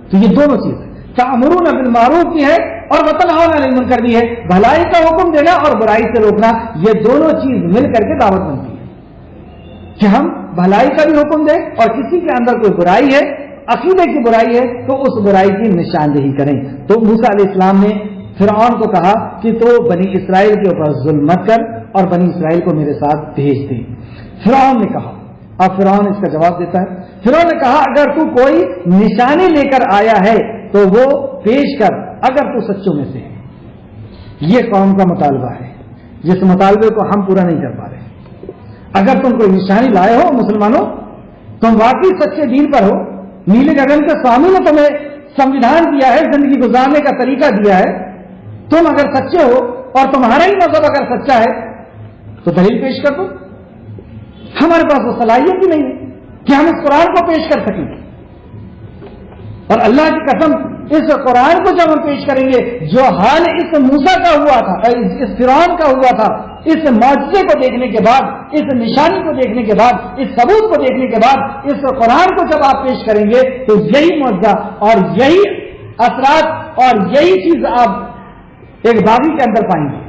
تو یہ دونوں چیزیں تأمرون بالمعروف کی ہے اور وتنہون عن المنکر بھی ہے. بھلائی کا حکم دینا اور برائی سے روکنا، یہ دونوں چیز مل کر کے دعوت بنتی ہے کہ ہم بھلائی کا بھی حکم دیں اور کسی کے اندر کوئی برائی ہے، عقیدے کی برائی ہے، تو اس برائی کی نشاندہی کریں. تو موسیٰ علیہ السلام نے فرعون کو کہا کہ تو بنی اسرائیل کے اوپر ظلم مت کر اور بنی اسرائیل کو میرے ساتھ بھیج دے. فرعون نے کہا، اب فرعون اس کا جواب دیتا ہے. فرعون نے کہا اگر تو کوئی نشانی لے کر آیا ہے تو وہ پیش کر اگر تو سچوں میں سے ہے. یہ قوم کا مطالبہ ہے جس مطالبے کو ہم پورا نہیں کر پا رہے. اگر تم کوئی نشانی لائے ہو مسلمانوں، تم واقعی سچے دین پر ہو، نیلے گگن کے سوامی نے تمہیں سمویدھان دیا ہے، زندگی گزارنے کا طریقہ دیا ہے، تم اگر سچے ہو اور تمہارا ہی مذہب اگر سچا ہے تو دلیل پیش کر دو. ہمارے پاس وہ صلاحیت ہی نہیں ہے کہ ہم اس قرآن کو پیش کر سکیں. اور اللہ کی قسم اس قرآن کو جب ہم پیش کریں گے جو حال اس موسیٰ کا ہوا تھا، اس فرعون کا ہوا تھا، اس معجزے کو دیکھنے کے بعد، اس نشانی کو دیکھنے کے بعد، اس ثبوت کو دیکھنے کے بعد اس قرآن کو جب آپ پیش کریں گے تو یہی معجزہ اور یہی اثرات اور یہی چیز آپ ایک باغی کے اندر پائیں گے.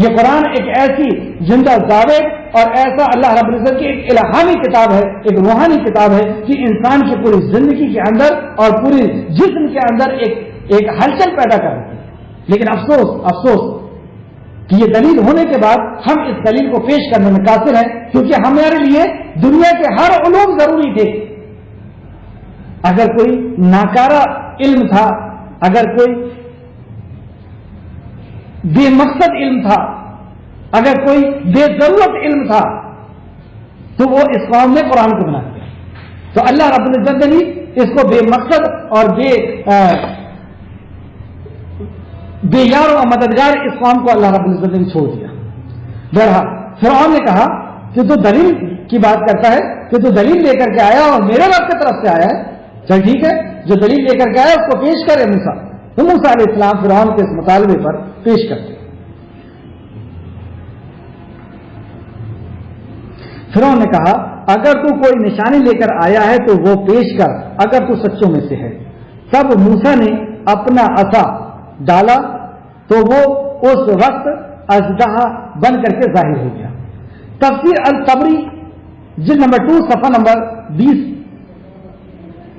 یہ قرآن ایک ایسی زندہ ثابت اور ایسا اللہ رب العزت کی ایک الہامی کتاب ہے، ایک روحانی کتاب ہے کہ انسان کی پوری زندگی کے اندر اور پوری جسم کے اندر ایک ہلچل پیدا کر رہی ہے. لیکن افسوس کہ یہ دلیل ہونے کے بعد ہم اس دلیل کو پیش کرنے میں قاصر ہیں، کیونکہ ہمارے لیے دنیا کے ہر علوم ضروری تھے. اگر کوئی ناکارہ علم تھا، اگر کوئی بے مقصد علم تھا، اگر کوئی بے ضرورت علم تھا تو وہ اس قوم نے قرآن کو بنا دیا. تو اللہ رب العزت نے اس کو بے مقصد اور بے یار و مددگار اس قوم کو اللہ رب العزت نے چھوڑ دیا. بہرحال فرعون نے کہا کہ تو دلیل کی بات کرتا ہے کہ تو دلیل لے کر کے آیا اور میرے رب کی طرف سے آیا ہے، چل ٹھیک ہے، جو دلیل لے کر کے آیا اس کو پیش کرے. موسیٰ علیہ السلام فرعون کے اس مطالبے پر پیش کرتے. فرعون نے کہا اگر تو کوئی نشانی لے کر آیا ہے تو وہ پیش کر اگر تو سچوں میں سے ہے. تب موسیٰ نے اپنا عصا ڈالا تو وہ اس وقت اژدہا بن کر کے ظاہر ہو گیا. تفسیر الطبری جلد نمبر 2 صفحہ نمبر 20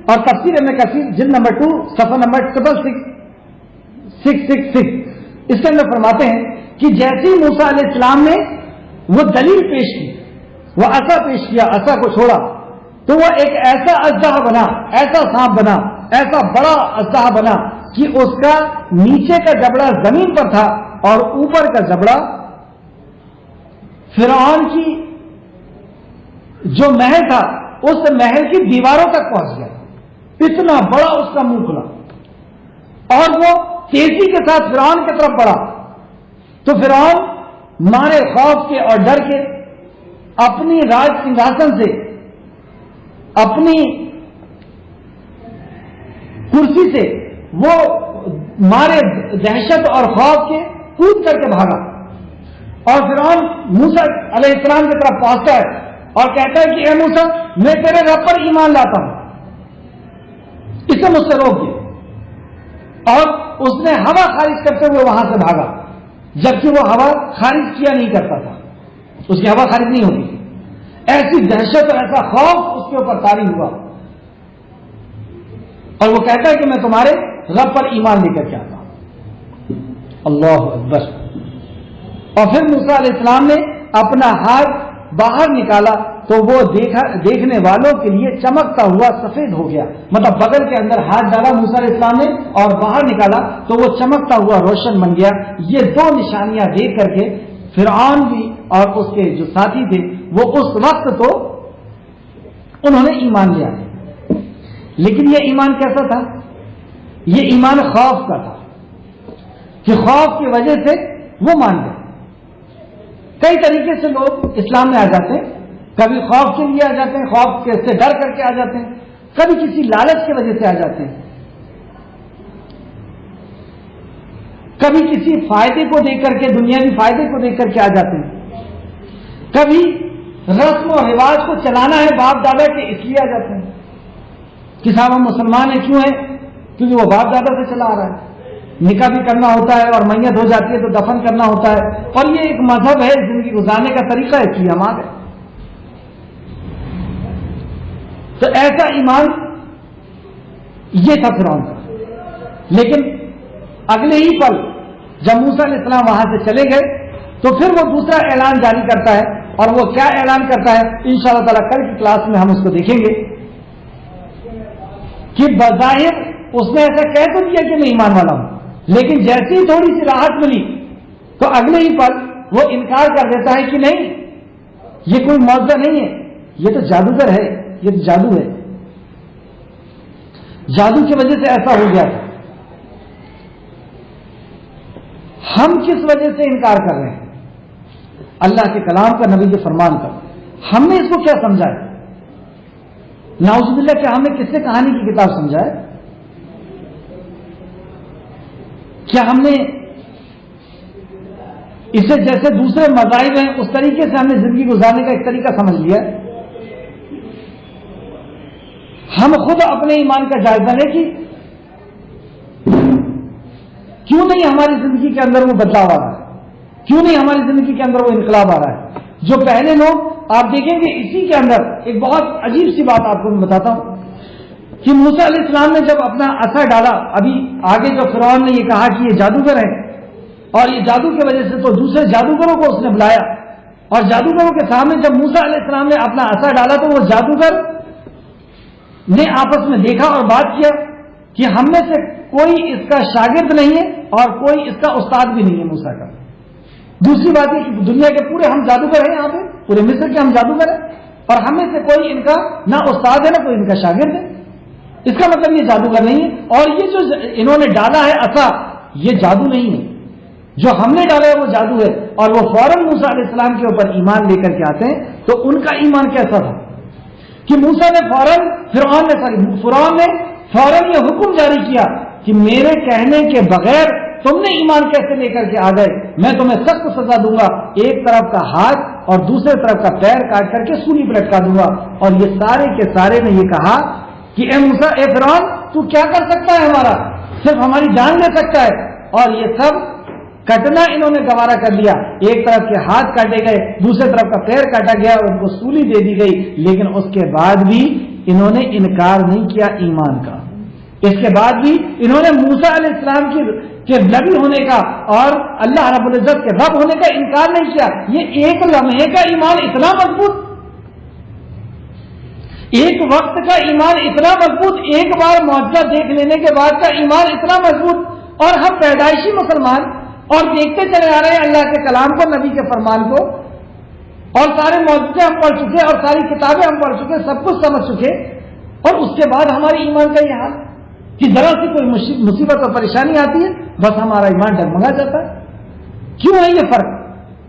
اور تفسیر ابن کثیر جلد نمبر 2 صفحہ نمبر 666 اس کے اندر فرماتے ہیں کہ جیسے موسیٰ علیہ السلام نے وہ دلیل پیش کی، وہ عصا پیش کیا، عصا کو چھوڑا تو وہ ایک ایسا اژدہا بنا، ایسا سانپ بنا، ایسا بڑا اژدہا بنا کہ اس کا نیچے کا جبڑا زمین پر تھا اور اوپر کا جبڑا فرعون کی جو محل تھا اس محل کی دیواروں تک پہنچ گیا. اتنا بڑا اس کا منہ کھلا اور وہ تیزی کے ساتھ فرعون کی طرف بڑھا. تو فرعون مارے خوف کے اور ڈر کے اپنی راج سنگھاسن سے، اپنی کرسی سے وہ مارے دہشت اور خوف کے کود کر کے بھاگا. اور فرعون موسیٰ علیہ السلام کی طرف پہنچتا ہے اور کہتا ہے کہ اے موسیٰ میں تیرے رب پر ایمان لاتا ہوں. اسے مجھ سے روک دیا. اور اس نے ہوا خارج کرتے ہوئے وہاں سے بھاگا، جبکہ وہ ہوا خارج کیا نہیں کرتا تھا، اس کی ہوا خارج نہیں ہوتی. ایسی دہشت اور ایسا خوف اس کے اوپر طاری ہوا اور وہ کہتا ہے کہ میں تمہارے رب پر ایمان لے کر کے آتا ہوں. اللہ اکبر. اور پھر موسیٰ علیہ السلام نے اپنا ہاتھ باہر نکالا تو وہ دیکھنے والوں کے لیے چمکتا ہوا سفید ہو گیا. مطلب بغل کے اندر ہاتھ ڈالا موسیٰ علیہ السلام نے اور باہر نکالا تو وہ چمکتا ہوا روشن بن گیا. یہ دو نشانیاں دیکھ کر کے فرعون بھی اور اس کے جو ساتھی تھے وہ اس وقت تو انہوں نے ایمان لیا. لیکن یہ ایمان کیسا تھا؟ یہ ایمان خوف کا تھا کہ خوف کی وجہ سے وہ مان گئے. کئی طریقے سے لوگ اسلام میں آ جاتے ہیں، کبھی خوف کے لیے آ جاتے ہیں، خوف سے ڈر کر کے آ جاتے ہیں، کبھی کسی لالچ کی وجہ سے آ جاتے ہیں، کبھی کسی فائدے کو دیکھ کر کے، دنیاوی فائدے کو دیکھ کر کے آ جاتے ہیں، کبھی رسم و رواج کو چلانا ہے باپ دادا کے اس لیے آ جاتے ہیں کہ صاحب ہم مسلمان ہیں، کیوں ہیں؟ کیونکہ وہ باپ دادا سے چلا آ رہا ہے، نکاح بھی کرنا ہوتا ہے اور میت ہو جاتی ہے تو دفن کرنا ہوتا ہے، اور یہ ایک مذہب ہے، زندگی گزارنے کا طریقہ ہے، اس لیے ہم آ گئے۔ تو ایسا ایمان یہ تھا فرعون کا۔ لیکن اگلے ہی پل جب موسیٰ علیہ السلام وہاں سے چلے گئے تو پھر وہ دوسرا اعلان جاری کرتا ہے، اور وہ کیا اعلان کرتا ہے انشاءاللہ تعالیٰ کل کی کلاس میں ہم اس کو دیکھیں گے کہ بظاہر اس نے ایسا کہہ تو دیا کہ میں ایمان والا ہوں، لیکن جیسے ہی تھوڑی سی راحت ملی تو اگلے ہی پل وہ انکار کر دیتا ہے کہ نہیں، یہ کوئی معجزہ نہیں ہے، یہ تو جادوگر ہے، یہ تو جادو ہے، جادو کی وجہ سے ایسا ہو گیا تھا۔ ہم کس وجہ سے انکار کر رہے ہیں؟ اللہ کے کلام کا، نبی کے فرمان کا۔ ہم نے اس کو کیا سمجھا ہے؟ نعوذ باللہ، کیا ہم نے کس سے کہانی کی کتاب سمجھا ہے؟ کیا ہم نے اسے جیسے دوسرے مذاہب ہیں اس طریقے سے ہم نے زندگی گزارنے کا ایک طریقہ سمجھ لیا ہے؟ ہم خود اپنے ایمان کا جائزہ لیں کہ کیوں نہیں ہماری زندگی کے اندر وہ بدلاؤ آ رہا ہے، کیوں نہیں ہماری زندگی کے اندر وہ انقلاب آ رہا ہے؟ جو پہلے لوگ آپ دیکھیں گے، اسی کے اندر ایک بہت عجیب سی بات آپ کو میں بتاتا ہوں کہ موسیٰ علیہ السلام نے جب اپنا عصا ڈالا، ابھی آگے جو فرعون نے یہ کہا کہ یہ جادوگر ہے اور یہ جادو کی وجہ سے، تو دوسرے جادوگروں کو اس نے بلایا اور جادوگروں کے سامنے جب موسیٰ علیہ السلام نے اپنا عصا ڈالا تو وہ جادوگر نے آپس میں دیکھا اور بات کیا کہ ہم میں سے کوئی اس کا شاگرد نہیں ہے اور کوئی اس کا استاد بھی نہیں ہے موسیٰ کا۔ دوسری بات یہ کہ دنیا کے پورے ہم جادوگر ہیں، یہاں پہ پورے مصر کے ہم جادوگر ہیں اور ہم میں سے کوئی ان کا نہ استاد ہے نہ کوئی ان کا شاگرد ہے، اس کا مطلب یہ جادوگر نہیں ہے۔ اور یہ جو انہوں نے ڈالا ہے عصا، یہ جادو نہیں ہے، جو ہم نے ڈالا ہے وہ جادو ہے۔ اور وہ فوراً موسیٰ علیہ السلام کے اوپر ایمان لے کر کے آتے ہیں۔ تو ان کا ایمان کیسا تھا کہ موسیٰ نے فرعون نے فوراً یہ حکم جاری کیا کہ میرے کہنے کے بغیر تم نے ایمان کیسے لے کر کے آ گئے؟ میں تمہیں سخت سزا دوں گا، ایک طرف کا ہاتھ اور دوسرے طرف کا پیر کاٹ کر کے سولی پر لٹکا دوں گا۔ اور یہ سارے کے سارے نے یہ کہا کہ اے موسیٰ، اے فرعون، تو کیا کر سکتا ہے؟ ہمارا صرف ہماری جان لے سکتا ہے۔ اور یہ سب کٹنا انہوں نے گوارا کر لیا، ایک طرف کے ہاتھ کاٹے گئے، دوسرے طرف کا پیر کاٹا گیا اور ان کو سولی دے دی گئی، لیکن اس کے بعد بھی انہوں نے انکار نہیں کیا ایمان کا۔ اس کے بعد بھی انہوں نے موسیٰ علیہ السلام کے نبی ہونے کا اور اللہ رب العزت کے رب ہونے کا انکار نہیں کیا۔ یہ ایک لمحے کا ایمان اتنا مضبوط، ایک وقت کا ایمان اتنا مضبوط، ایک بار معجزہ دیکھ لینے کے بعد کا ایمان اتنا مضبوط، اور ہم پیدائشی مسلمان اور دیکھتے چلے آ رہے ہیں اللہ کے کلام کو، نبی کے فرمان کو، اور سارے معجزے ہم پڑھ چکے اور ساری کتابیں ہم پڑھ چکے، سب کچھ سمجھ چکے، اور اس کے بعد ہمارے ایمان کا یہ حال کہ ذرا سی کوئی مصیبت اور پریشانی آتی ہے بس ہمارا ایمان ڈگمگا جاتا ہے۔ کیوں ہے یہ فرق؟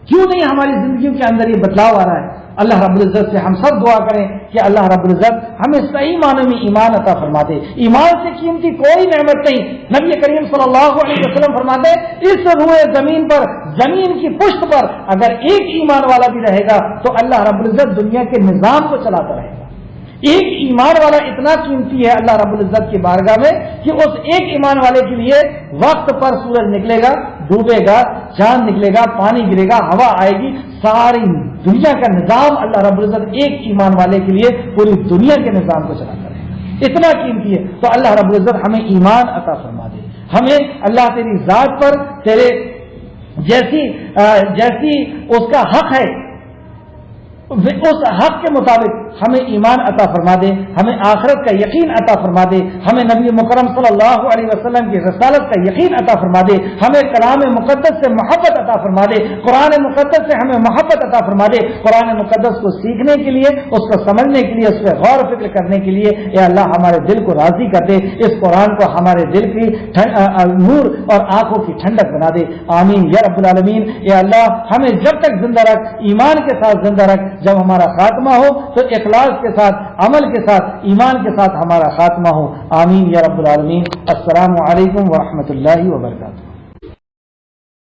کیوں نہیں ہماری زندگیوں کے اندر یہ بدلاؤ آ رہا ہے؟ اللہ رب العزت سے ہم سب دعا کریں کہ اللہ رب العزت ہمیں صحیح معنی میں ایمان عطا فرما دے۔ ایمان سے قیمتی کوئی نعمت نہیں۔ نبی کریم صلی اللہ علیہ وسلم فرماتے ہیں اس روئے زمین پر، زمین کی پشت پر اگر ایک ایمان والا بھی رہے گا تو اللہ رب العزت دنیا کے نظام کو چلاتا رہے گا۔ ایک ایمان والا اتنا قیمتی ہے اللہ رب العزت کی بارگاہ میں کہ اس ایک ایمان والے کے لیے وقت پر سورج نکلے گا، ڈوبے گا، چاند نکلے گا، پانی گرے گا، ہوا آئے گی، ساری دنیا کا نظام اللہ رب العزت ایک ایمان والے کے لیے پوری دنیا کے نظام کو چلاتا رہے گا۔ اتنا قیمتی ہے۔ تو اللہ رب العزت ہمیں ایمان عطا فرما دے، ہمیں اللہ تیری ذات پر تیرے جیسی اس کا حق ہے اس حق کے مطابق ہمیں ایمان عطا فرما دے، ہمیں آخرت کا یقین عطا فرما دے، ہمیں نبی مکرم صلی اللہ علیہ وسلم کی رسالت کا یقین عطا فرما دے، ہمیں کلام مقدس سے محبت عطا فرما دے، قرآن مقدس سے ہمیں محبت عطا فرما دے، قرآن مقدس کو سیکھنے کے لیے، اس کو سمجھنے کے لیے، اس پہ غور و فکر کرنے کے لیے اے اللہ ہمارے دل کو راضی کر دے، اس قرآن کو ہمارے دل کی نور اور آنکھوں کی ٹھنڈک بنا دے، آمین یا رب العالمین۔ اے اللہ ہمیں جب تک زندہ رکھ، ایمان کے ساتھ زندہ رکھ، جب ہمارا خاتمہ ہو تو اخلاص کے ساتھ، عمل کے ساتھ، ایمان کے ساتھ ہمارا خاتمہ ہو. آمین یا رب العالمین. السلام علیکم ورحمۃ اللہ وبرکاتہ.